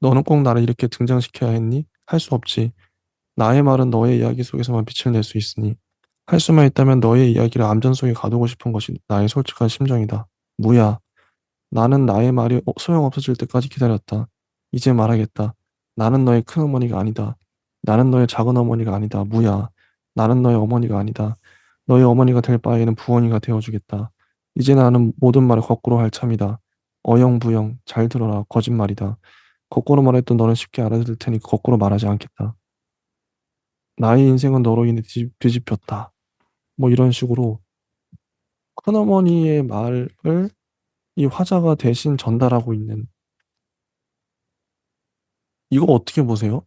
너는 꼭 나를 이렇게 등장시켜야 했니? 할 수 없지. 나의 말은 너의 이야기 속에서만 빛을 낼 수 있으니 할 수만 있다면 너의 이야기를 암전 속에 가두고 싶은 것이 나의 솔직한 심정이다. 무야. 나는 나의 말이 소용없어질 때까지 기다렸다. 이제 말하겠다. 나는 너의 큰어머니가 아니다. 나는 너의 작은어머니가 아니다. 무야. 나는 너의 어머니가 아니다. 너의 어머니가 될 바에는 부언이가 되어주겠다. 이제 나는 모든 말을 거꾸로 할 참이다. 어영부영 잘 들어라. 거짓말이다. 거꾸로 말했던 너는 쉽게 알아들을 테니 거꾸로 말하지 않겠다. 나의 인생은 너로 인해 뒤집혔다. 뭐 이런 식으로 큰어머니의 말을 이 화자가 대신 전달하고 있는 이거 어떻게 보세요?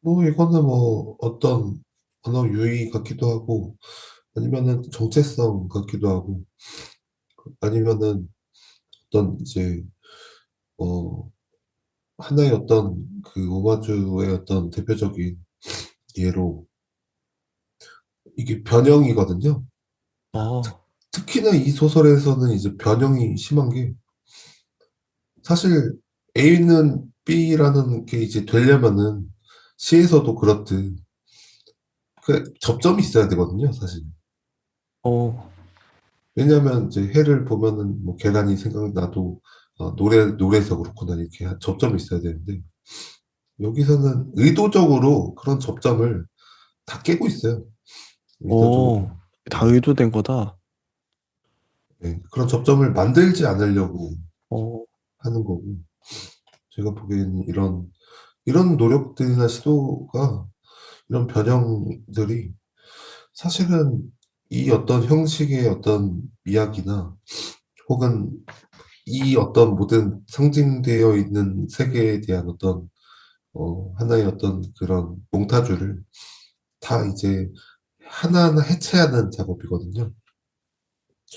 뭐 이거는 뭐 어떤 언어 유희 같기도 하고 아니면은 정체성 같기도 하고 아니면은 어떤 이제 어 하나의 어떤 그 오마주의 어떤 대표적인 예로 이게 변형이거든요. 어, 특히나 이 소설에서는 이제 변형이 심한 게 사실 A는 B라는 게 이제 되려면은 시에서도 그렇듯 그 접점이 있어야 되거든요, 사실. 어, 왜냐하면 이제 해를 보면은 뭐 계란이 생각나도 노래에서 그렇구나 이렇게 접점이 있어야 되는데 여기서는 의도적으로 그런 접점을 다 깨고 있어요. 의도적으로. 다 예, 의도된 거다. 예. 그런 접점을 만들지 않으려고 어, 하는 거고 제가 보기에는 이런 노력들이나 시도가 이런 변형들이 사실은 이 어떤 형식의 어떤 이야기나 혹은 이 어떤 모든 상징되어 있는 세계에 대한 어떤 하나의 어떤 그런 몽타주를 다 이제 하나하나 해체하는 작업이거든요.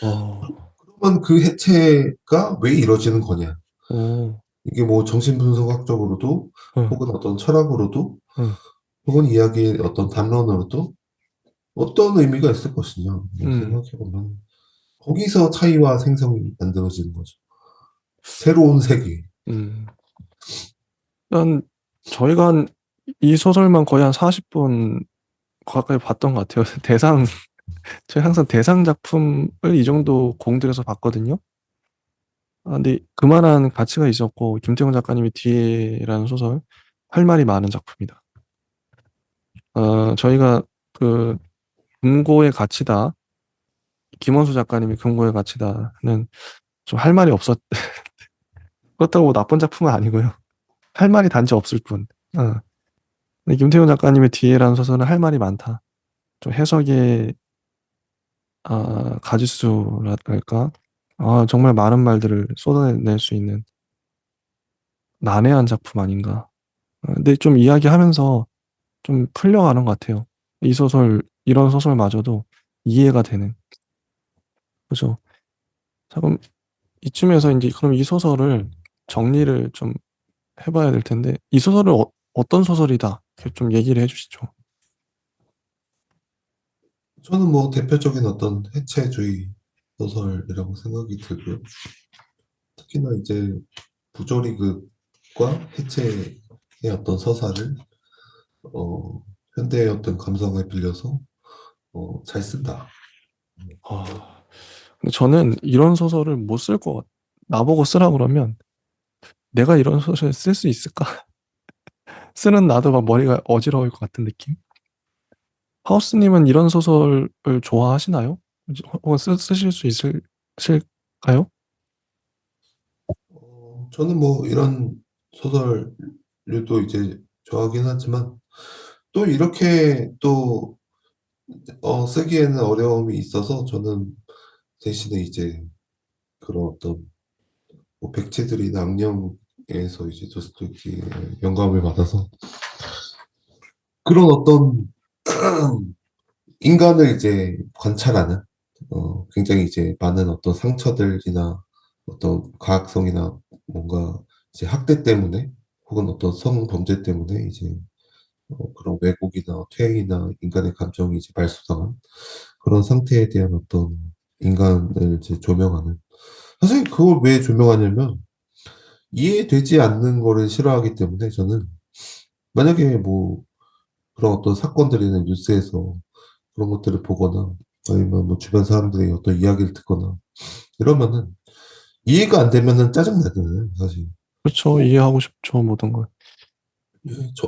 어, 그러면 그 해체가 왜 이루어지는 거냐? 어, 이게 뭐 정신분석학적으로도 응, 혹은 어떤 철학으로도 응, 혹은 이야기의 어떤 담론으로도 어떤 의미가 있을 것이냐 음, 생각해보면 거기서 차이와 생성이 만들어지는 거죠. 새로운 세계. 음. 일단 저희가 이 소설만 거의 한 40분 가까이 봤던 것 같아요. 저희 항상 대상 작품을 이 정도 공들여서 봤거든요. 근데 그만한 가치가 있었고, 김태형 작가님이 뒤에라는 소설, 할 말이 많은 작품이다. 저희가 그 금고의 가치다, 김원수 작가님이 금고의 가치다는 좀 할 말이 없었, 그렇다고 뭐 나쁜 작품은 아니고요. 할 말이 단지 없을 뿐. 어. 근데 김태훈 작가님의 뒤에라는 소설은 할 말이 많다. 좀 해석의 가짓수랄까? 정말 많은 말들을 쏟아낼 수 있는 난해한 작품 아닌가. 근데 좀 이야기하면서 좀 풀려가는 것 같아요. 이 소설, 이런 소설마저도 이해가 되는. 그죠? 자, 그럼 이쯤에서 이제 그럼 이 소설을 정리를 좀 해봐야 될 텐데, 이 소설을 어떤 소설이다? 이렇게 좀 얘기를 해주시죠. 저는 뭐 대표적인 어떤 해체주의 소설이라고 생각이 들고요. 특히나 이제 부조리극과 해체의 어떤 서사를 어, 현대의 어떤 감성에 빌려서 잘 쓴다. 아, 근데 저는 이런 소설을 못 쓸 것 같, 나보고 쓰라 그러면 내가 이런 소설 쓸 수 있을까? 쓰는 나도 막 머리가 어지러울 것 같은 느낌? 하우스님은 이런 소설을 좋아하시나요? 혹은 쓰실 수 있으실까요? 저는 뭐 이런 소설류도 이제 좋아하긴 하지만 또 이렇게 또 쓰기에는 어려움이 있어서 저는 대신에 이제 그런 어떤 뭐 백치들이나 악령에서 이제 도스토옙스키의 영감을 받아서 그런 어떤 인간을 이제 관찰하는 굉장히 이제 많은 어떤 상처들이나 어떤 과학성이나 뭔가 이제 학대 때문에 혹은 어떤 성범죄 때문에 이제 그런 왜곡이나 퇴행이나 인간의 감정이 이제 말소당한 그런 상태에 대한 어떤 인간을 이제 조명하는. 사실 그걸 왜 조명하냐면 이해되지 않는 거를 싫어하기 때문에 저는 만약에 뭐 그런 어떤 사건들이나 뉴스에서 그런 것들을 보거나 아니면 뭐 주변 사람들의 어떤 이야기를 듣거나 이러면은 이해가 안 되면은 짜증나잖아요, 사실. 그렇죠. 어, 이해하고 싶죠, 모든 걸.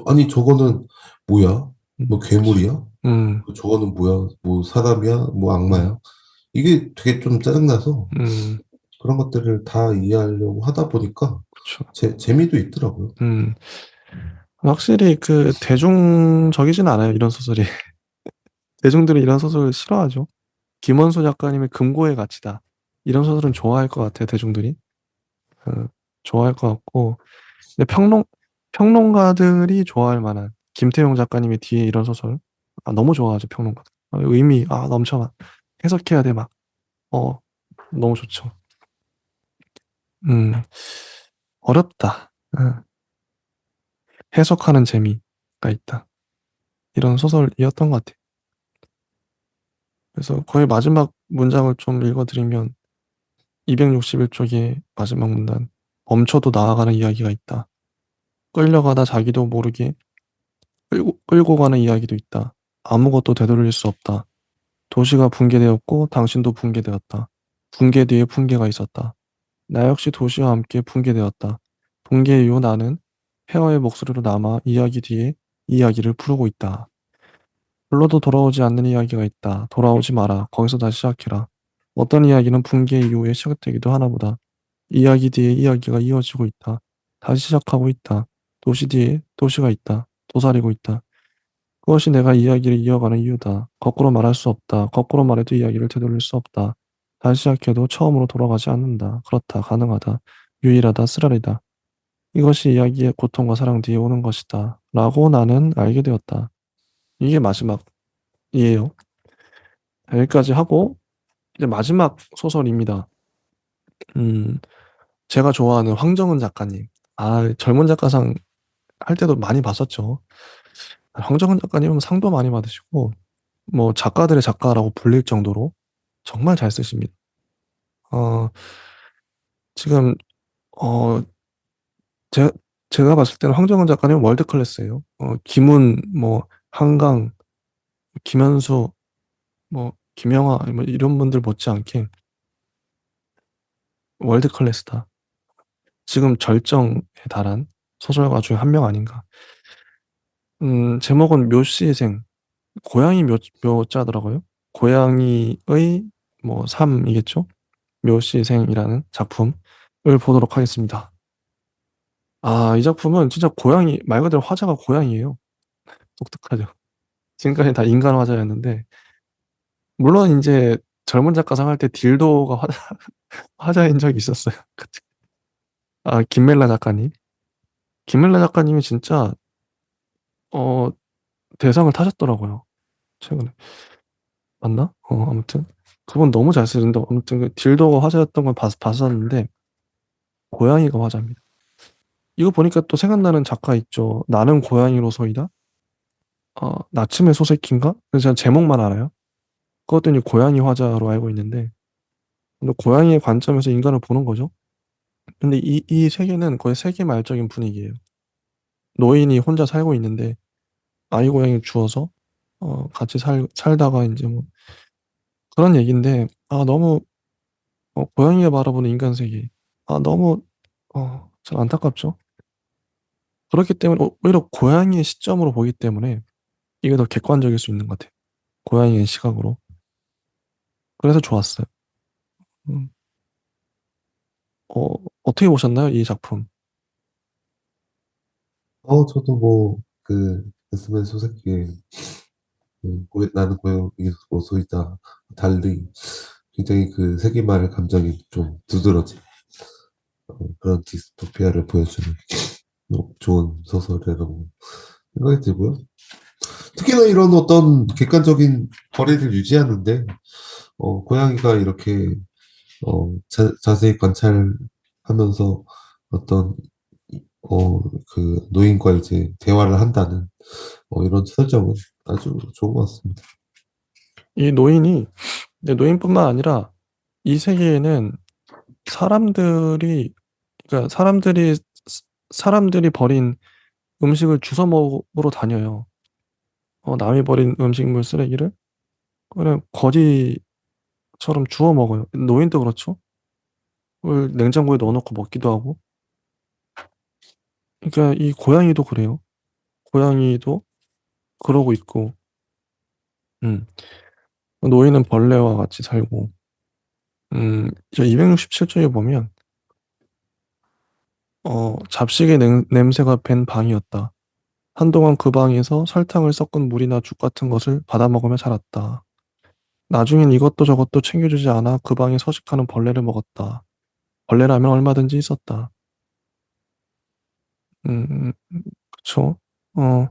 아니 저거는 뭐야? 뭐 그치. 괴물이야? 음, 저거는 뭐야? 뭐 사람이야? 뭐 음, 악마야? 이게 되게 좀 짜증나서 음, 그런 것들을 다 이해하려고 하다 보니까 그쵸. 재미도 있더라고요. 음, 확실히 그 대중적이진 않아요, 이런 소설이. 대중들이 이런 소설 싫어하죠. 김원수 작가님의 금고의 가치다. 이런 소설은 좋아할 것 같아요, 대중들이. 어, 좋아할 것 같고. 근데 평론가들이 좋아할 만한 김태용 작가님의 뒤에 이런 소설. 아, 너무 좋아하죠, 평론가들. 의미, 넘쳐 막. 해석해야 돼, 막. 어, 너무 좋죠. 음, 어렵다. 해석하는 재미가 있다. 이런 소설이었던 것 같아요. 그래서 거의 마지막 문장을 좀 읽어드리면 261쪽의 마지막 문단. 멈춰도 나아가는 이야기가 있다. 끌려가다 자기도 모르게 끌고 가는 이야기도 있다. 아무것도 되돌릴 수 없다. 도시가 붕괴되었고 당신도 붕괴되었다. 붕괴 뒤에 붕괴가 있었다. 나 역시 도시와 함께 붕괴되었다. 붕괴 이후 나는 폐허의 목소리로 남아 이야기 뒤에 이야기를 풀고 있다. 불러도 돌아오지 않는 이야기가 있다. 돌아오지 마라. 거기서 다시 시작해라. 어떤 이야기는 붕괴 이후에 시작되기도 하나 보다. 이야기 뒤에 이야기가 이어지고 있다. 다시 시작하고 있다. 도시 뒤에 도시가 있다. 도사리고 있다. 그것이 내가 이야기를 이어가는 이유다. 거꾸로 말할 수 없다. 거꾸로 말해도 이야기를 되돌릴 수 없다. 다시 시작해도 처음으로 돌아가지 않는다. 그렇다. 가능하다. 유일하다. 쓰라리다. 이것이 이야기의 고통과 사랑 뒤에 오는 것이다. 라고 나는 알게 되었다. 이게 마지막이에요. 여기까지 하고 이제 마지막 소설입니다. 음, 제가 좋아하는 황정은 작가님. 젊은 작가상 할 때도 많이 봤었죠. 황정은 작가님은 상도 많이 받으시고 뭐 작가들의 작가라고 불릴 정도로 정말 잘 쓰십니다. 어, 지금 어, 제, 제가 봤을 때는 황정은 작가님 월드 클래스예요. 김훈, 뭐 한강, 김현수, 뭐 김영하 뭐 이런 분들 못지않게 월드 클래스다. 지금 절정에 달한 소설가 중에 한 명 아닌가. 제목은 묘시의 생. 고양이 묘자더라고요. 고양이의 뭐 삶이겠죠. 묘시의 생이라는 작품을 보도록 하겠습니다. 이 작품은 진짜 고양이, 말 그대로 화자가 고양이에요. 독특하죠. 지금까지 다 인간 화자였는데, 물론 이제 젊은 작가상 할 때 딜도가 화자인 적이 있었어요. 그치? 김멜라 작가님. 김멜라 작가님이 진짜, 어, 대상을 타셨더라고요. 최근에. 맞나? 아무튼. 그분 너무 잘 쓰는데, 아무튼 그 딜도가 화자였던 걸 봤었는데, 고양이가 화자입니다. 이거 보니까 또 생각나는 작가 있죠. 나는 고양이로서이다? 나침의 소새끼인가? 그래서 제가 제목만 알아요. 그것도 이제 고양이 화자로 알고 있는데, 근데 고양이의 관점에서 인간을 보는 거죠. 근데 이 세계는 거의 세계 말적인 분위기예요. 노인이 혼자 살고 있는데, 아이 고양이 주워서, 같이 살다가 이제 뭐, 그런 얘기인데, 너무, 고양이가 바라보는 인간 세계. 너무, 참 안타깝죠. 그렇기 때문에, 오히려 고양이의 시점으로 보기 때문에, 이게 더 객관적일 수 있는 것 같아요. 고양이의 시각으로. 그래서 좋았어요. 음, 어, 어떻게 보셨나요, 이 작품? 저도 뭐, 앤스맨 소새끼의 나는 고양이 모소이다 달리 굉장히 그 세기말 감정이 좀 두드러진 그런 디스토피아를 보여주는 좋은 소설이라고 생각이 들고요. 특히나 이런 어떤 객관적인 거리를 유지하는데 고양이가 이렇게 자세히 관찰하면서 어떤 어, 그 노인과 이제 대화를 한다는 이런 설정은 아주 좋은 것 같습니다. 이 노인이, 근데 노인뿐만 아니라 이 세계에는 사람들이, 그러니까 사람들이 버린 음식을 주워 먹으러 다녀요. 남이 버린 음식물 쓰레기를 그냥 거지처럼 주워 먹어요. 노인도 그렇죠. 그걸 냉장고에 넣어놓고 먹기도 하고. 그러니까 이 고양이도 그래요. 고양이도 그러고 있고, 음. 노인은 벌레와 같이 살고, 저 267쪽에 보면, 잡식의 냄새가 밴 방이었다. 한동안 그 방에서 설탕을 섞은 물이나 죽 같은 것을 받아 먹으며 살았다. 나중엔 이것도 저것도 챙겨주지 않아 그 방에 서식하는 벌레를 먹었다. 벌레라면 얼마든지 있었다. 음, 그쵸? 어,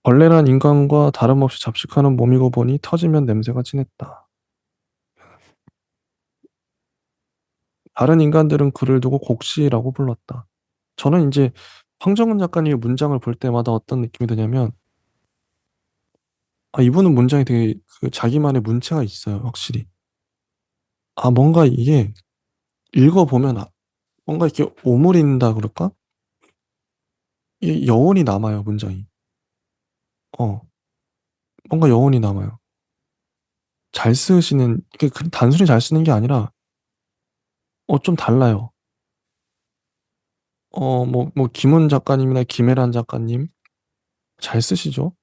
벌레란 인간과 다름없이 잡식하는 몸이고 보니 터지면 냄새가 진했다. 다른 인간들은 그를 두고 곡시라고 불렀다. 저는 이제 황정은 작가님의 문장을 볼 때마다 어떤 느낌이 드냐면, 이분은 문장이 되게 그 자기만의 문체가 있어요, 확실히. 뭔가 이게 읽어보면 뭔가 이렇게 오므린다 그럴까? 이 여운이 남아요, 문장이. 어, 뭔가 여운이 남아요. 잘 쓰시는, 이게 단순히 잘 쓰는 게 아니라, 좀 달라요. 김훈 작가님이나 김혜란 작가님, 잘 쓰시죠?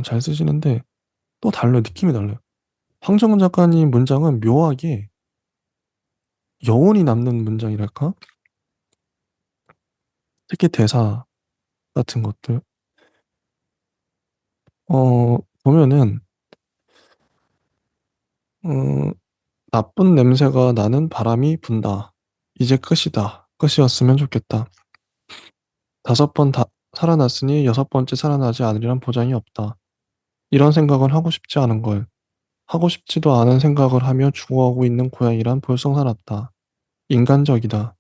잘 쓰시는데, 또 달라요. 느낌이 달라요. 황정은 작가님 문장은 묘하게 여운이 남는 문장이랄까? 특히 대사 같은 것들. 보면은, 어, 나쁜 냄새가 나는 바람이 분다. 이제 끝이다. 끝이었으면 좋겠다. 다섯 번 다 살아났으니 여섯 번째 살아나지 않으리란 보장이 없다. 이런 생각은 하고 싶지 않은 걸. 하고 싶지도 않은 생각을 하며 죽어가고 있는 고양이란 볼썽사납다. 인간적이다.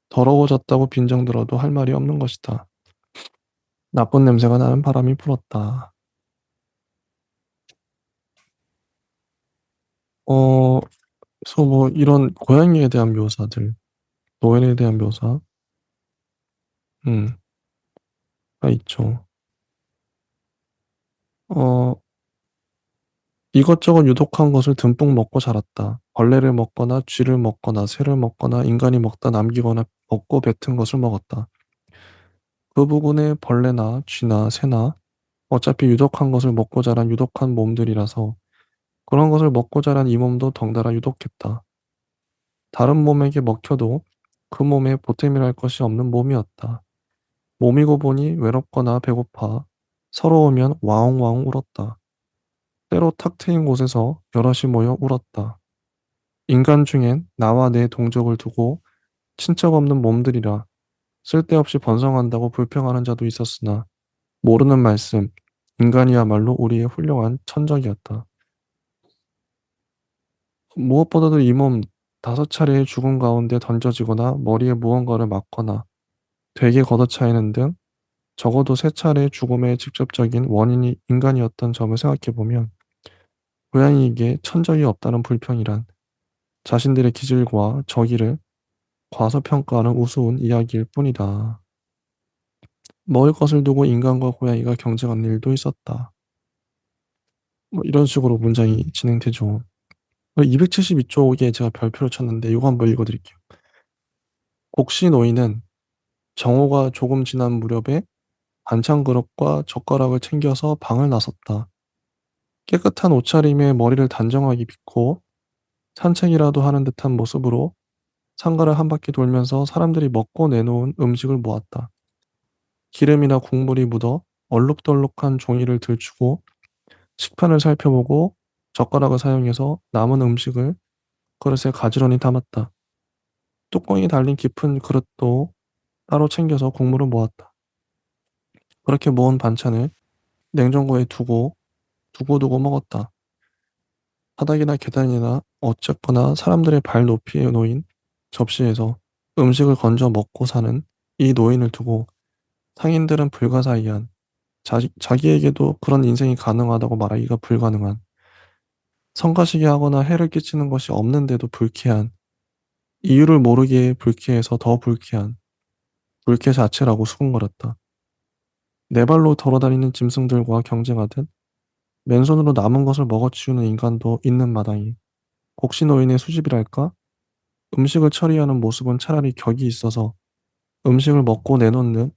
더러워졌다고 빈정 들어도 할 말이 없는 것이다. 나쁜 냄새가 나는 바람이 불었다. 어, 그래서 뭐 이런 고양이에 대한 묘사들, 노인에 대한 묘사, 음, 가 있죠. 어, 이것저것 유독한 것을 듬뿍 먹고 자랐다. 벌레를 먹거나 쥐를 먹거나 새를 먹거나 인간이 먹다 남기거나 먹고 뱉은 것을 먹었다. 그 부근에 벌레나 쥐나 새나 어차피 유독한 것을 먹고 자란 유독한 몸들이라서 그런 것을 먹고 자란 이 몸도 덩달아 유독했다. 다른 몸에게 먹혀도 그 몸에 보탬이랄 것이 없는 몸이었다. 몸이고 보니 외롭거나 배고파 서러우면 와웅와웅 울었다. 때로 탁 트인 곳에서 여럿이 모여 울었다. 인간 중엔 나와 내 동족을 두고 친척 없는 몸들이라 쓸데없이 번성한다고 불평하는 자도 있었으나 모르는 말씀, 인간이야말로 우리의 훌륭한 천적이었다. 무엇보다도 이 몸 다섯 차례의 죽음 가운데 던져지거나 머리에 무언가를 맞거나 되게 걷어차이는 등 적어도 세 차례의 죽음의 직접적인 원인이 인간이었던 점을 생각해보면 고양이에게 천적이 없다는 불평이란 자신들의 기질과 저기를 과소평가하는 우스운 이야기일 뿐이다. 먹을 것을 두고 인간과 고양이가 경쟁하는 일도 있었다. 뭐 이런 식으로 문장이 진행되죠. 272쪽에 제가 별표를 쳤는데 이거 한번 읽어드릴게요. 곡시 노인은 정오가 조금 지난 무렵에 반찬 그릇과 젓가락을 챙겨서 방을 나섰다. 깨끗한 옷차림에 머리를 단정하게 빗고 산책이라도 하는 듯한 모습으로 상가를 한 바퀴 돌면서 사람들이 먹고 내놓은 음식을 모았다. 기름이나 국물이 묻어 얼룩덜룩한 종이를 들추고 식판을 살펴보고 젓가락을 사용해서 남은 음식을 그릇에 가지런히 담았다. 뚜껑이 달린 깊은 그릇도 따로 챙겨서 국물을 모았다. 그렇게 모은 반찬을 냉장고에 두고 먹었다. 바닥이나 계단이나 어쨌거나 사람들의 발 높이에 놓인 접시에서 음식을 건져 먹고 사는 이 노인을 두고 상인들은 불가사의한, 자기에게도 그런 인생이 가능하다고 말하기가 불가능한, 성가시게 하거나 해를 끼치는 것이 없는데도 불쾌한, 이유를 모르기에 불쾌해서 더 불쾌한, 불쾌 자체라고 수군거렸다. 네 발로 걸어다니는 짐승들과 경쟁하듯 맨손으로 남은 것을 먹어치우는 인간도 있는 마당에 곡신노인의 수집이랄까? 음식을 처리하는 모습은 차라리 격이 있어서 음식을 먹고 내놓는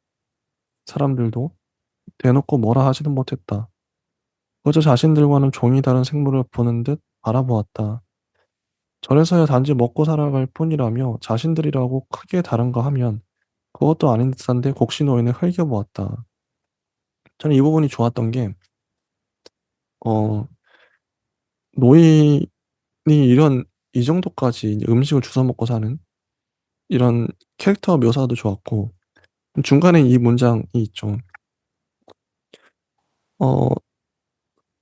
사람들도 대놓고 뭐라 하지는 못했다. 그저 자신들과는 종이 다른 생물을 보는 듯 바라보았다. 저래서야 단지 먹고 살아갈 뿐이라며 자신들이라고 크게 다른가 하면 그것도 아닌 듯한데 곡신노인을 흘겨보았다. 저는 이 부분이 좋았던 게, 어, 노인이 이런, 이 정도까지 이제 음식을 주워 먹고 사는 이런 캐릭터 묘사도 좋았고, 중간에 이 문장이 있죠. 어,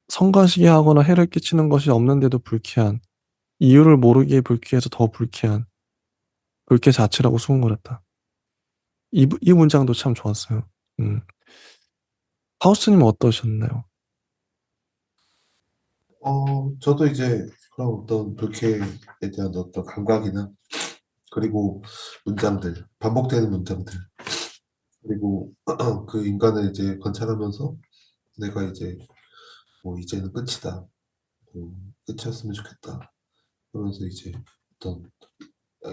성가시게 하거나 해를 끼치는 것이 없는데도 불쾌한, 이유를 모르기에 불쾌해서 더 불쾌한, 불쾌 자체라고 수군거렸다. 이 문장도 참 좋았어요. 음. 하우스님은 어떠셨나요? 저도 이제 그런 어떤 불쾌에 대한 어떤 감각이나 그리고 문장들, 반복되는 문장들, 그리고 그 인간을 이제 관찰하면서 내가 이제 뭐 이제는 끝이다. 끝이었으면 좋겠다. 그러면서 이제 어떤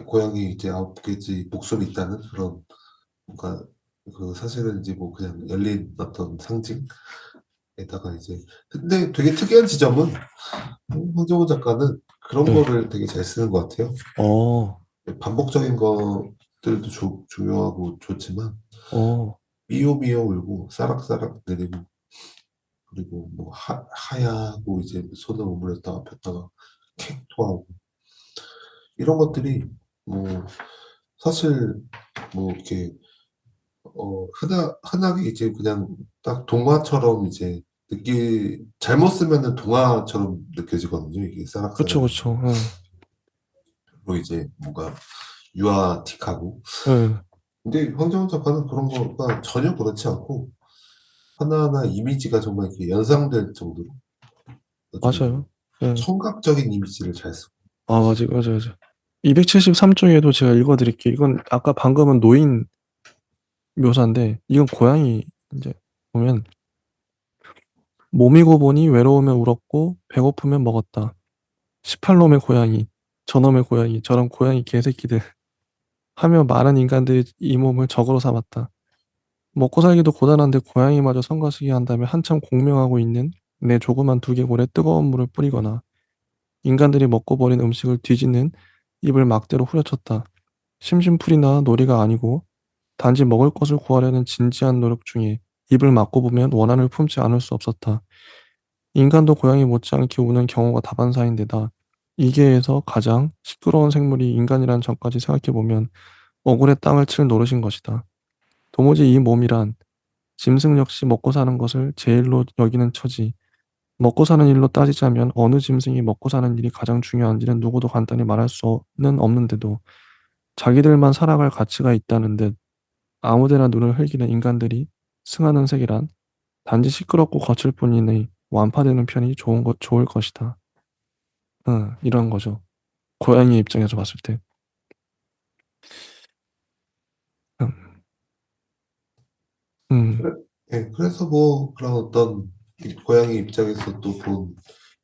고양이 이제 9개지 목숨이 있다는 그런 뭔가 그 사실은 이제 뭐 그냥 열린 어떤 상징에다가 이제 근데 되게 특이한 지점은 황정호 작가는 그런 네. 거를 되게 잘 쓰는 것 같아요. 어, 반복적인 것들도 중요하고 좋지만 어, 미오미오 울고 싸락싸락 내리고 그리고 뭐 하얗고 이제 손을 오므렸다가 폈다가 캑 토하고 이런 것들이 뭐 사실 뭐 이렇게 흔하게 이제 그냥 딱 동화처럼 이제 잘못 쓰면은 동화처럼 느껴지거든요. 이게 그쵸, 싸락싸락한 게. 그쵸. 응, 그리고 이제 뭔가 유아틱하고. 응, 근데 황정은 작가는 그런 거가 전혀 그렇지 않고 하나하나 이미지가 정말 이렇게 연상될 정도로 아주 맞아요. 응. 청각적인 이미지를 잘 쓰고. 아, 맞아요, 맞아요, 맞아요. 273쪽에도 제가 읽어드릴게요. 이건 아까 방금은 노인 묘사인데, 이건 고양이, 이제, 보면, 몸이고 보니 외로우면 울었고, 배고프면 먹었다. 18놈의 고양이, 저놈의 고양이, 저런 고양이 개새끼들. 하며 많은 인간들이 이 몸을 적으로 삼았다. 먹고 살기도 고단한데 고양이마저 성가시게 한다면 한참 공명하고 있는 내 조그만 두개골에 뜨거운 물을 뿌리거나 인간들이 먹고 버린 음식을 뒤지는 입을 막대로 후려쳤다. 심심풀이나 놀이가 아니고 단지 먹을 것을 구하려는 진지한 노력 중에 입을 막고 보면 원한을 품지 않을 수 없었다. 인간도 고양이 못지않게 우는 경우가 다반사인데다 이계에서 가장 시끄러운 생물이 인간이란 점까지 생각해보면 억울의 땅을 칠 노릇인 것이다. 도무지 이 몸이란 짐승 역시 먹고 사는 것을 제일로 여기는 처지. 먹고 사는 일로 따지자면 어느 짐승이 먹고 사는 일이 가장 중요한지는 누구도 간단히 말할 수는 없는데도 자기들만 살아갈 가치가 있다는 듯 아무데나 눈을 흘기는 인간들이 승하는 세계란 단지 시끄럽고 거칠 뿐이니 완파되는 편이 좋을 것이다. 응, 이런 거죠. 고양이 입장에서 봤을 때. 음, 음, 그래서 뭐 그런 어떤 이 고양이 입장에서 또 본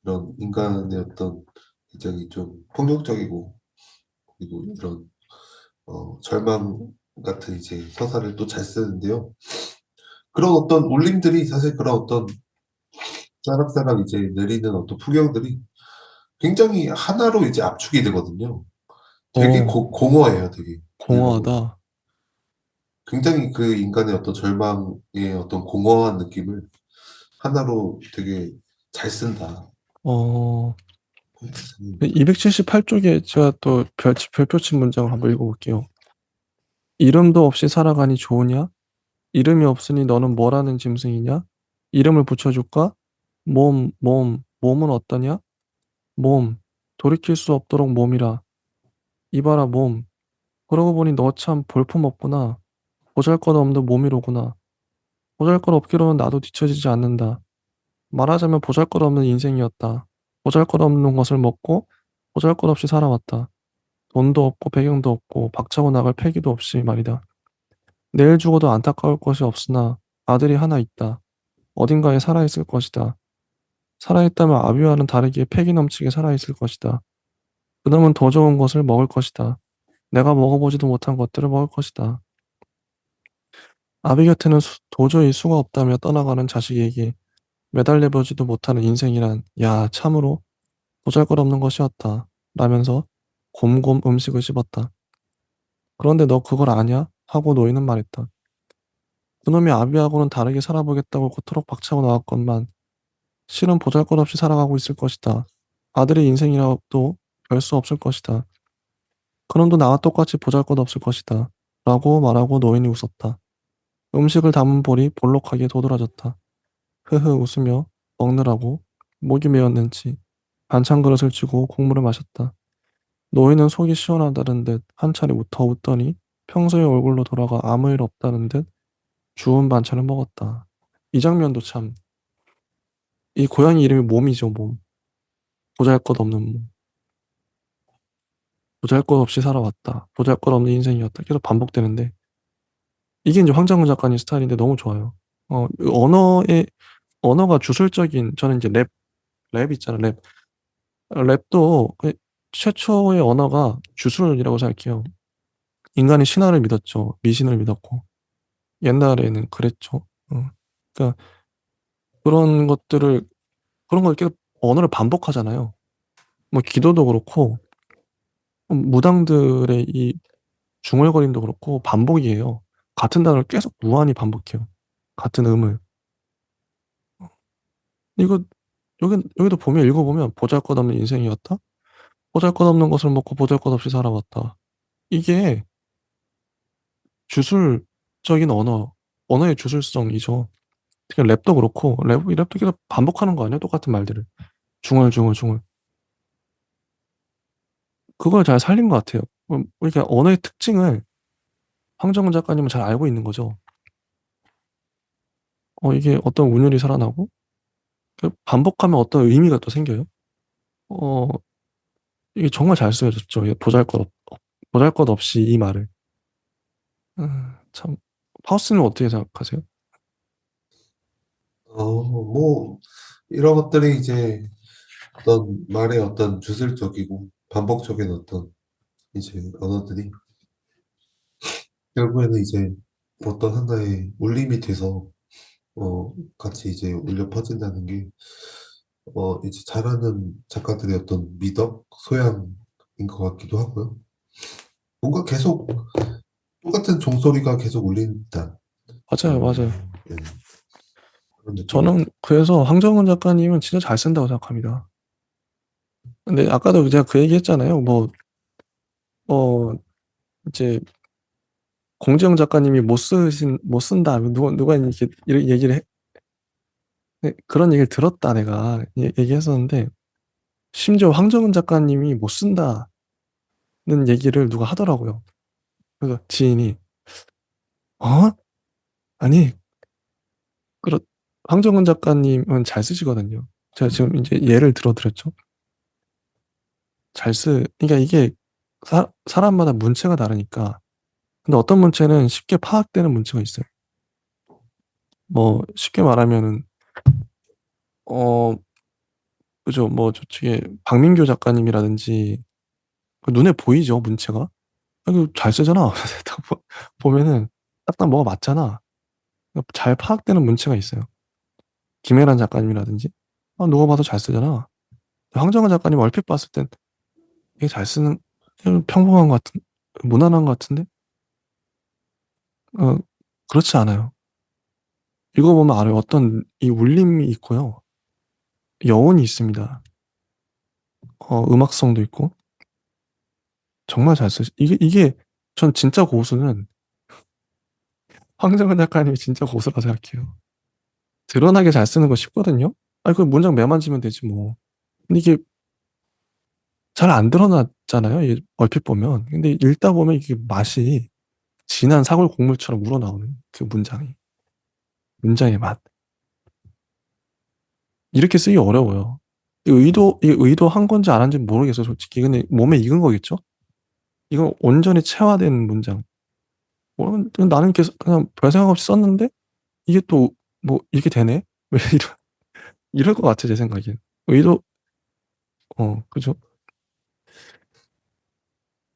이런 인간의 어떤 굉장히 좀 폭력적이고 그리고 이런 절망 같은 이제 서사를 또 잘 쓰는데요. 그런 어떤 울림들이 사실 그런 어떤 싸락싸락 이제 내리는 어떤 풍경들이 굉장히 하나로 이제 압축이 되거든요. 되게 공허해요, 되게 읽어보면. 공허하다. 굉장히 그 인간의 어떤 절망의 어떤 공허한 느낌을 하나로 되게 잘 쓴다. 어, 그런 생각입니다. 278쪽에 제가 또 별표친 문장을 한번 읽어볼게요. 이름도 없이 살아가니 좋으냐? 이름이 없으니 너는 뭐라는 짐승이냐? 이름을 붙여줄까? 몸은 어떠냐? 몸, 돌이킬 수 없도록 몸이라. 이봐라 몸. 그러고 보니 너 참 볼품없구나. 보잘것없는 몸이로구나. 보잘것없기로는 나도 뒤처지지 않는다. 말하자면 보잘것없는 인생이었다. 보잘것없는 것을 먹고 보잘것없이 살아왔다. 돈도 없고 배경도 없고 박차고 나갈 패기도 없이 말이다. 내일 죽어도 안타까울 것이 없으나 아들이 하나 있다. 어딘가에 살아있을 것이다. 살아있다면 아비와는 다르게 패기 넘치게 살아있을 것이다. 그놈은 더 좋은 것을 먹을 것이다. 내가 먹어보지도 못한 것들을 먹을 것이다. 아비 곁에는 도저히 수가 없다며 떠나가는 자식에게 매달려보지도 못하는 인생이란 야 참으로 보잘것없는 것이었다. 라면서 곰곰 음식을 씹었다. 그런데 너 그걸 아냐? 하고 노인은 말했다. 그놈이 아비하고는 다르게 살아보겠다고 그토록 박차고 나왔건만 실은 보잘것없이 살아가고 있을 것이다. 아들의 인생이라도 별 수 없을 것이다. 그놈도 나와 똑같이 보잘것없을 것이다. 라고 말하고 노인이 웃었다. 음식을 담은 볼이 볼록하게 도드라졌다. 흐흐 웃으며 먹느라고 목이 메었는지 반찬 그릇을 쥐고 국물을 마셨다. 노인은 속이 시원하다는 듯 한 차례 더 웃더니 평소의 얼굴로 돌아가 아무 일 없다는 듯 주운 반찬을 먹었다. 이 장면도 참, 이 고양이 이름이 몸이죠, 몸. 보잘것없는 몸. 보잘것없이 살아왔다. 보잘것없는 인생이었다. 계속 반복되는데 이게 이제 황장군 작가님 스타일인데 너무 좋아요. 이 언어가 주술적인 저는 이제 랩 있잖아, 랩. 랩도 최초의 언어가 주술이라고 생각해요. 인간이 신화를 믿었죠. 미신을 믿었고 옛날에는 그랬죠. 그러니까 그런 것들을 그런 걸 계속 언어를 반복하잖아요. 뭐 기도도 그렇고 무당들의 이 중얼거림도 그렇고 반복이에요. 같은 단어를 계속 무한히 반복해요. 같은 음을. 이거 여기도 보면 읽어보면 보잘것없는 인생이었다. 보잘것없는 것을 먹고 보잘것없이 살아왔다. 이게 주술적인 언어의 주술성이죠. 특히 랩도 그렇고 랩도 계속 반복하는 거 아니야? 똑같은 말들을 중얼중얼중얼. 그걸 잘 살린 것 같아요. 그러니까 언어의 특징을 황정은 작가님은 잘 알고 있는 거죠. 이게 어떤 운율이 살아나고 반복하면 어떤 의미가 또 생겨요. 어, 이게 정말 잘 쓰여졌죠. 보잘 것 없이 이 말을. 참 파우스는 어떻게 생각하세요? 뭐, 이런 것들이 이제 어떤 말의 어떤 주술적이고 반복적인 어떤 이제 언어들이 결국에는 이제 어떤 하나의 울림이 돼서 같이 이제 울려 퍼진다는 게 이제 잘하는 작가들의 어떤 미덕, 소양인 것 같기도 하고요. 뭔가 계속 똑같은 종소리가 계속 울린다. 맞아요, 어, 맞아요. 네, 그런 느낌이 저는 듭니다. 그래서 황정은 작가님은 진짜 잘 쓴다고 생각합니다. 근데 아까도 제가 그 얘기 했잖아요. 어, 이제 공정 작가님이 못 쓴다. 누가 이렇게 얘기를 네, 그런 얘기를 들었다 내가 얘기했었는데 심지어 황정은 작가님이 못 쓴다는 얘기를 누가 하더라고요. 그래서 지인이 어? 아니 그렇 황정은 작가님은 잘 쓰시거든요. 제가 지금 이제 예를 들어드렸죠. 그러니까 이게 사람마다 문체가 다르니까. 근데 어떤 문체는 쉽게 파악되는 문체가 있어요. 뭐 쉽게 말하면은 어 그죠. 뭐 저쪽에 박민교 작가님이라든지 그 눈에 보이죠 문체가. 이거 잘 쓰잖아. 딱 보면은 딱딱 뭐가 맞잖아. 그러니까 잘 파악되는 문체가 있어요. 김혜란 작가님이라든지 누가 봐도 잘 쓰잖아. 황정은 작가님 얼핏 봤을 땐 이게 잘 쓰는 평범한 것 같은 무난한 것 같은데 어, 그렇지 않아요. 읽어보면 알아요. 어떤 이 울림이 있고요. 여운이 있습니다. 음악성도 있고 정말 잘 쓰시. 이게 전 진짜 고수는 황정은 작가님이 진짜 고수라 생각해요. 드러나게 잘 쓰는 거 쉽거든요. 그 문장 매만 지면 되지 뭐. 근데 이게 잘 안 드러났잖아요. 얼핏 보면. 근데 읽다 보면 이게 맛이 진한 사골 국물처럼 우러나오는 그 문장의 맛. 이렇게 쓰기 어려워요. 이 의도한 건지 안 한지 모르겠어요, 솔직히. 근데 몸에 익은 거겠죠? 이건 온전히 체화된 문장. 나는 계속 그냥 별 생각 없이 썼는데, 이게 또, 뭐, 이렇게 되네? 왜 이럴 것 같아, 제 생각엔. 의도, 그죠?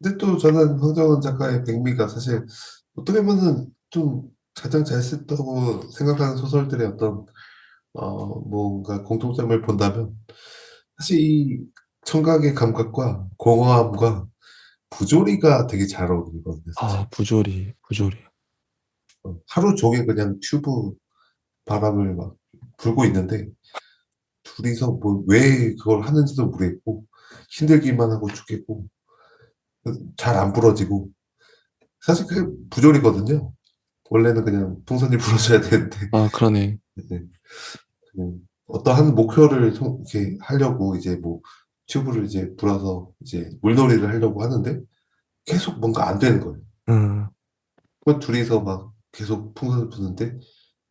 근데 또 저는 황정원 작가의 백미가 사실 어떻게 보면은 좀 가장 잘 썼다고 생각하는 소설들의 어떤 뭔가 공통점을 본다면 사실 이 청각의 감각과 공허함과 부조리가 되게 잘 어울리거든요, 사실. 아, 부조리. 하루 종일 그냥 튜브 바람을 막 불고 있는데 둘이서 뭐 왜 그걸 하는지도 모르겠고 힘들기만 하고 죽겠고 잘 안 부러지고 사실 그게 부조리거든요. 원래는 그냥 풍선이 불어줘야 되는데 아, 그러네. 이제 그냥 어떠한 목표를 이렇게 하려고 이제 뭐 튜브를 이제 불어서 이제 물놀이를 하려고 하는데 계속 뭔가 안 되는 거예요. 음, 그 둘이서 막 계속 풍선을 부는데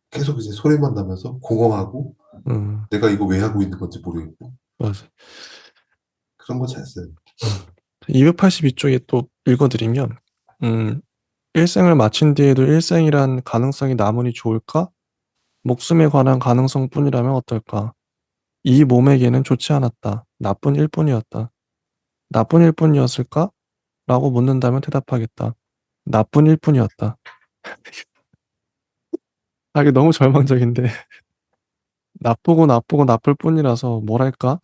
계속 이제 소리만 나면서 공허하고 음, 내가 이거 왜 하고 있는 건지 모르겠고 맞아. 그런 거 잘 써요. 282쪽에 또 읽어드리면, 음, 일생을 마친 뒤에도 일생이란 가능성이 남으니 좋을까? 목숨에 관한 가능성뿐이라면 어떨까? 이 몸에게는 좋지 않았다. 나쁜 일뿐이었다. 나쁜 일뿐이었을까? 라고 묻는다면 대답하겠다. 나쁜 일뿐이었다. 아, 이게 너무 절망적인데. 나쁘고 나쁠 뿐이라서 뭐랄까?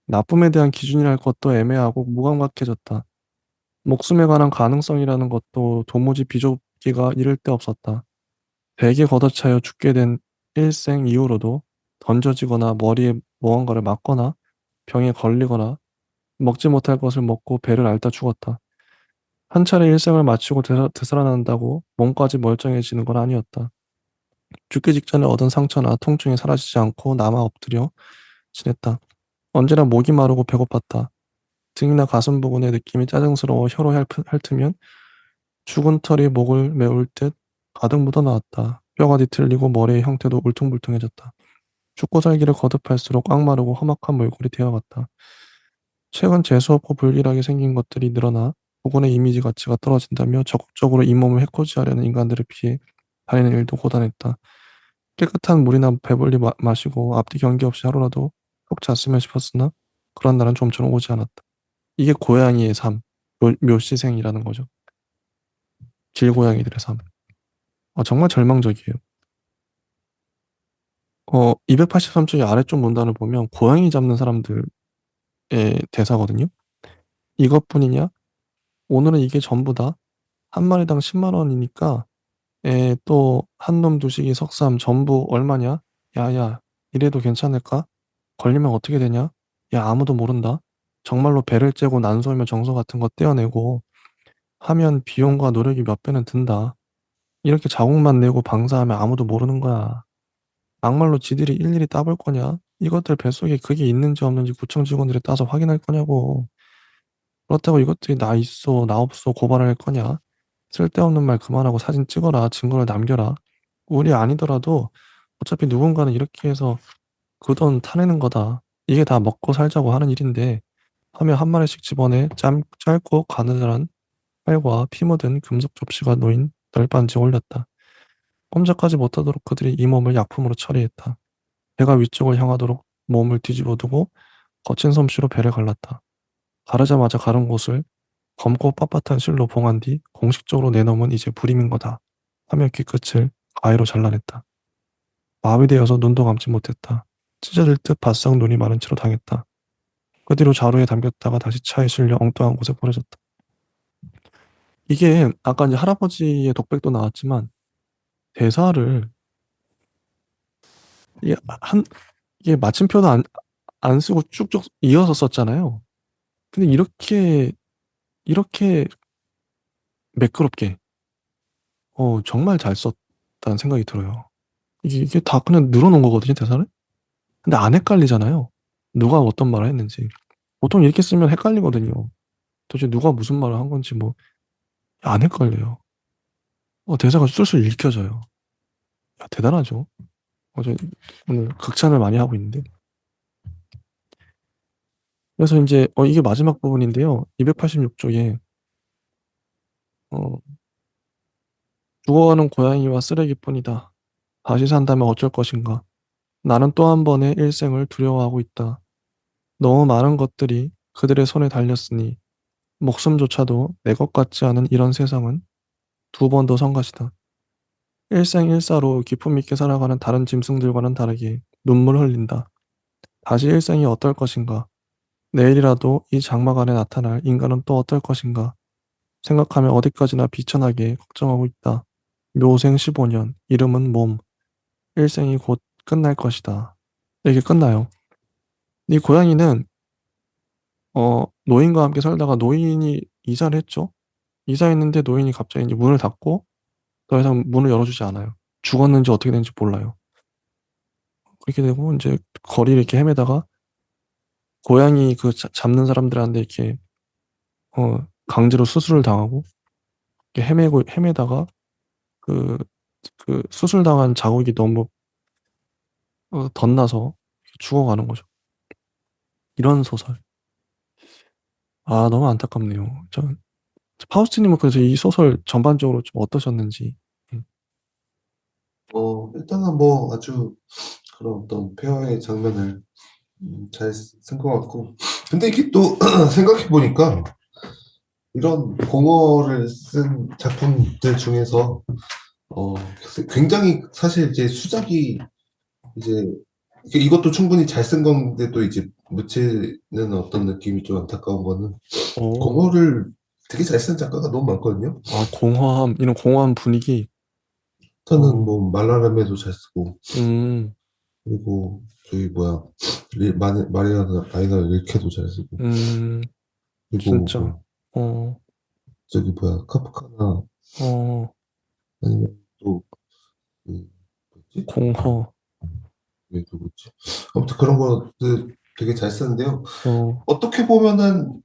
나쁨에 대한 기준이랄 것도 애매하고 무감각해졌다. 목숨에 관한 가능성이라는 것도 도무지 비좁기가 이를 데 없었다. 베개 걷어차여 죽게 된 일생 이후로도 던져지거나 머리에 무언가를 맞거나 병에 걸리거나 먹지 못할 것을 먹고 배를 앓다 죽었다. 한 차례 일생을 마치고 되살아난다고 몸까지 멀쩡해지는 건 아니었다. 죽기 직전에 얻은 상처나 통증이 사라지지 않고 남아 엎드려 지냈다. 언제나 목이 마르고 배고팠다. 등이나 가슴 부분의 느낌이 짜증스러워 혀로 핥으면 죽은 털이 목을 메울 듯 가득 묻어나왔다. 뼈가 뒤틀리고 머리의 형태도 울퉁불퉁해졌다. 죽고 살기를 거듭할수록 꽉마르고 험악한 몰골이 되어갔다. 최근 재수없고 불길하게 생긴 것들이 늘어나 부군의 이미지 가치가 떨어진다며 적극적으로 이 몸을 해코지하려는 인간들을 피해 다니는 일도 고단했다. 깨끗한 물이나 배불리 마시고 앞뒤 경계 없이 하루라도 푹 잤으면 싶었으나 그런 날은 좀처럼 오지 않았다. 이게 고양이의 삶, 묘시생이라는 거죠. 길고양이들의 삶. 정말 절망적이에요. 283쪽의 아래쪽 문단을 보면 고양이 잡는 사람들의 대사거든요. 이것뿐이냐? 오늘은 이게 전부다. 한 마리당 10만 원이니까 또 한 놈 두식이 석삼 전부 얼마냐? 야야, 이래도 괜찮을까? 걸리면 어떻게 되냐? 야, 아무도 모른다. 정말로 배를 째고 난소이며 정서 같은 거 떼어내고 하면 비용과 노력이 몇 배는 든다. 이렇게 자국만 내고 방사하면 아무도 모르는 거야. 막말로 지들이 일일이 따볼 거냐? 이것들 뱃속에 그게 있는지 없는지 구청 직원들이 따서 확인할 거냐고. 그렇다고 이것들이 나 있어, 나 없어 고발할 거냐? 쓸데없는 말 그만하고 사진 찍어라, 증거를 남겨라. 우리 아니더라도 어차피 누군가는 이렇게 해서 그 돈 타내는 거다. 이게 다 먹고 살자고 하는 일인데 하며 한 마리씩 집어내 짧고 가느다란 팔과 피 묻은 금속 접시가 놓인 널빤지에 올렸다. 꼼짝하지 못하도록 그들이 이 몸을 약품으로 처리했다. 배가 위쪽을 향하도록 몸을 뒤집어 두고 거친 솜씨로 배를 갈랐다. 가르자마자 가른 곳을 검고 빳빳한 실로 봉한 뒤 공식적으로 내 놈은 이제 불임인 거다 하며 귀끝을 가위로 잘라냈다. 마비되어서 눈도 감지 못했다. 찢어질 듯 바싹 눈이 마른 채로 당했다. 그 뒤로 자루에 담겼다가 다시 차에 실려 엉뚱한 곳에 버려졌다. 이게 아까 이제 할아버지의 독백도 나왔지만 대사를 이게 한 이게 마침표도 안 쓰고 쭉쭉 이어서 썼잖아요. 근데 이렇게 매끄럽게 정말 잘 썼다는 생각이 들어요. 이게 다 그냥 늘어놓은 거거든요, 대사를. 근데 안 헷갈리잖아요. 누가 어떤 말을 했는지. 보통 이렇게 쓰면 헷갈리거든요. 도대체 누가 무슨 말을 한 건지 뭐 안 헷갈려요. 대사가 술술 읽혀져요. 야, 대단하죠. 어제 오늘 극찬을 많이 하고 있는데. 그래서 이제 이게 마지막 부분인데요. 286쪽에 죽어가는 고양이와 쓰레기뿐이다. 다시 산다면 어쩔 것인가. 나는 또 한 번의 일생을 두려워하고 있다. 너무 많은 것들이 그들의 손에 달렸으니 목숨조차도 내 것 같지 않은 이런 세상은 두 번 더 성가시다. 일생일사로 기품 있게 살아가는 다른 짐승들과는 다르게 눈물 흘린다. 다시 일생이 어떨 것인가? 내일이라도 이 장막 안에 나타날 인간은 또 어떨 것인가? 생각하며 어디까지나 비천하게 걱정하고 있다. 묘생 15년, 이름은 몸, 일생이 곧 끝날 것이다. 이게 끝나요. 이 고양이는 노인과 함께 살다가 노인이 이사를 했죠. 이사했는데 노인이 갑자기 이제 문을 닫고 더 이상 문을 열어주지 않아요. 죽었는지 어떻게 된지 몰라요. 그렇게 되고 이제 거리를 이렇게 헤매다가 고양이 그 잡는 사람들한테 이렇게 강제로 수술을 당하고 이렇게 헤매다가 그, 그 수술당한 자국이 너무 덧나서 죽어가는 거죠. 이런 소설. 아, 너무 안타깝네요. 파우스트님은 그래서 이 소설 전반적으로 좀 어떠셨는지. 음. 일단은 뭐 아주 그런 어떤 폐화의 장면을 잘 쓴 것 같고. 근데 이게 또 생각해 보니까 이런 공어를 쓴 작품들 중에서 어, 굉장히 사실 이제 수작이 이제 이것도 충분히 잘 쓴 건데도 이제 묻히는 어떤 느낌이 좀 안타까운 거는 오, 공어를 되게 잘 쓴 작가가 너무 많거든요. 이런 공허한 분위기. 저는 어, 뭐 말라름에도 잘 쓰고 음, 그리고 저기 뭐야 마리아나 라이너 릴케도 잘 쓰고 음, 그리고 진짜. 뭐 어, 저기 뭐야 카프카나 어, 아니면 또 그, 뭐지? 공허. 이게 누구지? 아무튼 그런 것들 되게 잘 쓰는데요. 어, 어떻게 보면은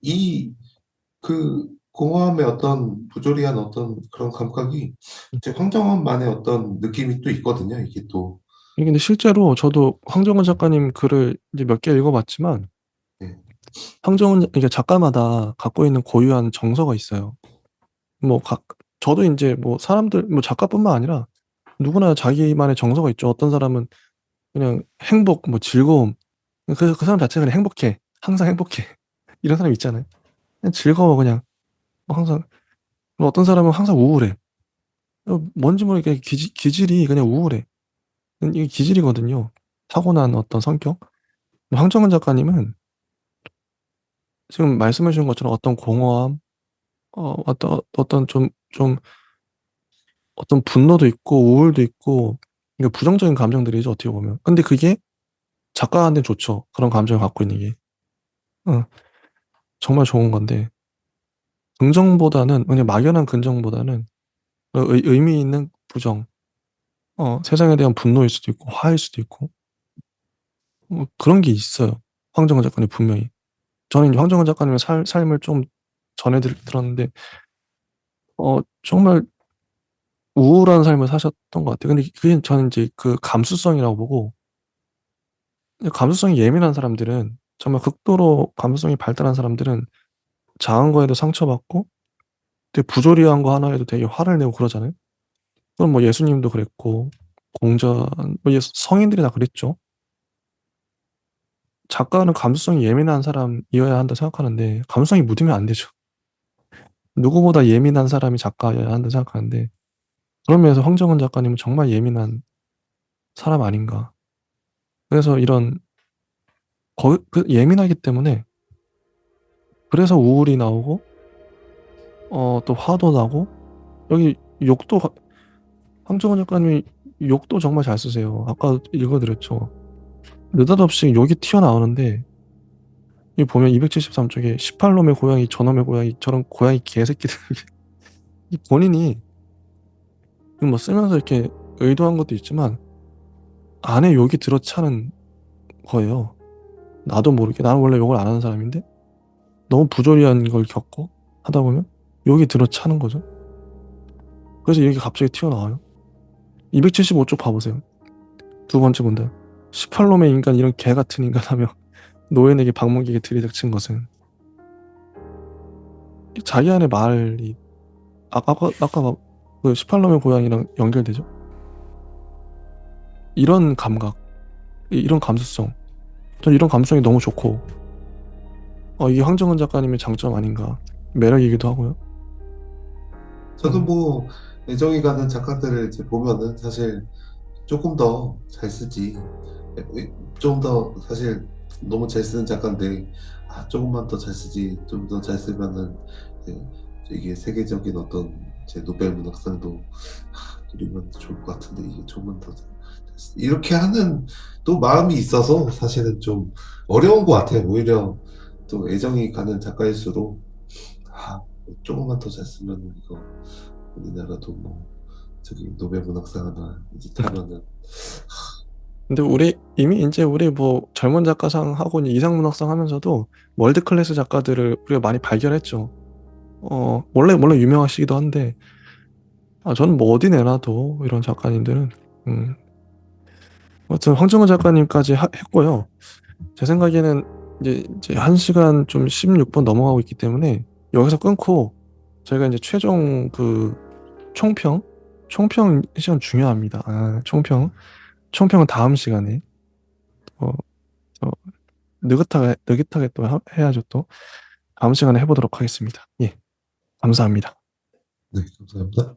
공허함의 어떤 부조리한 어떤 그런 감각이 제 황정원만의 어떤 느낌이 또 있거든요. 이게 또 이게 근데 실제로 저도 황정은 작가님 글을 이제 몇 개 읽어봤지만 예, 이게 작가마다 갖고 있는 고유한 정서가 있어요. 뭐 저도 이제 뭐 사람들 뭐 작가뿐만 아니라 누구나 자기만의 정서가 있죠. 어떤 사람은 그냥 행복, 뭐 즐거움. 그 사람 자체가 그냥 행복해. 항상 행복해. 이런 사람 있잖아요. 그냥 즐거워 그냥. 뭐 항상. 어떤 사람은 항상 우울해. 뭔지 모르게 기질이 그냥 우울해. 이게 기질이거든요. 타고난 어떤 성격. 황정은 작가님은 지금 말씀해 주신 것처럼 어떤 공허함, 어떤 어떤 분노도 있고 우울도 있고 이게 부정적인 감정들이죠 어떻게 보면. 근데 그게 작가한테 좋죠. 그런 감정을 갖고 있는 게. 어, 정말 좋은 건데 긍정보다는 그냥 막연한 긍정보다는 의미 있는 부정, 세상에 대한 분노일 수도 있고 화일 수도 있고 그런 게 있어요. 황정은 작가님 분명히. 저는 이제 황정은 작가님의 삶을 좀 전해 들었는데 정말 우울한 삶을 사셨던 것 같아요. 근데 그게 저는 이제 그 감수성이라고 보고 감수성이 예민한 사람들은 정말 극도로 감수성이 발달한 사람들은 작은 거에도 상처받고 되게 부조리한 거 하나에도 되게 화를 내고 그러잖아요. 그럼 뭐 예수님도 그랬고 공전 뭐 성인들이 다 그랬죠. 작가는 감수성이 예민한 사람이어야 한다 생각하는데 감수성이 묻으면 안 되죠. 누구보다 예민한 사람이 작가여야 한다 생각하는데 그런 면에서 황정은 작가님은 정말 예민한 사람 아닌가. 그래서 예민하기 때문에 그래서 우울이 나오고 또 화도 나고 여기 욕도 황정은 작가님이 욕도 정말 잘 쓰세요. 아까 읽어드렸죠. 느닷없이 욕이 튀어나오는데 이 보면 273쪽에 18놈의 고양이 저놈의 고양이 저런 고양이 개새끼들 이 본인이 뭐 쓰면서 이렇게 의도한 것도 있지만 안에 욕이 들어차는 거예요. 나도 모르게 나는 원래 욕을 안 하는 사람인데 너무 부조리한 걸 겪고 하다 보면 욕이 들어차는 거죠. 그래서 이게 갑자기 튀어나와요. 275쪽 봐보세요. 두 번째 문단. 18놈의 인간 이런 개 같은 인간 하며 노예에게 방문객에 들이닥친 것은 자기 안의 말이 아까 그 18놈의 고양이랑 연결되죠. 이런 감각, 이런 감수성. 전 이런 감성이 너무 좋고 이게 황정은 작가님의 장점 아닌가 매력이기도 하고요. 저도 뭐 애정이 가는 작가들을 이제 보면은 사실 조금 더 잘 쓰지. 좀 더 사실 너무 잘 쓰는 작가인데 조금만 더 잘 쓰지. 좀 더 잘 쓰면은 이제 이게 세계적인 어떤 제 노벨 문학상도 노리면 좋을 것 같은데 이게 조금만 더 이렇게 하는 또 마음이 있어서 사실은 좀 어려운 것 같아요. 오히려 또 애정이 가는 작가일수록 아, 조금만 더 잘 쓰면 이거 우리나라도 뭐 저기 노벨 문학상 하나 이제 타면은 근데 우리 이미 이제 우리 뭐 젊은 작가상 하고 이상문학상 하면서도 월드 클래스 작가들을 우리가 많이 발견했죠. 원래 유명하시기도 한데 저는 뭐 어디 내놔도 이런 작가님들은 음, 아무튼 황정은 작가님까지 했고요. 제 생각에는 이제 1시간 좀 16분 넘어가고 있기 때문에 여기서 끊고 저희가 이제 최종 그 총평 시간 중요합니다. 총평은 다음 시간에 어, 어, 느긋하게 또 해야죠 또. 다음 시간에 해보도록 하겠습니다. 예, 감사합니다. 네, 감사합니다.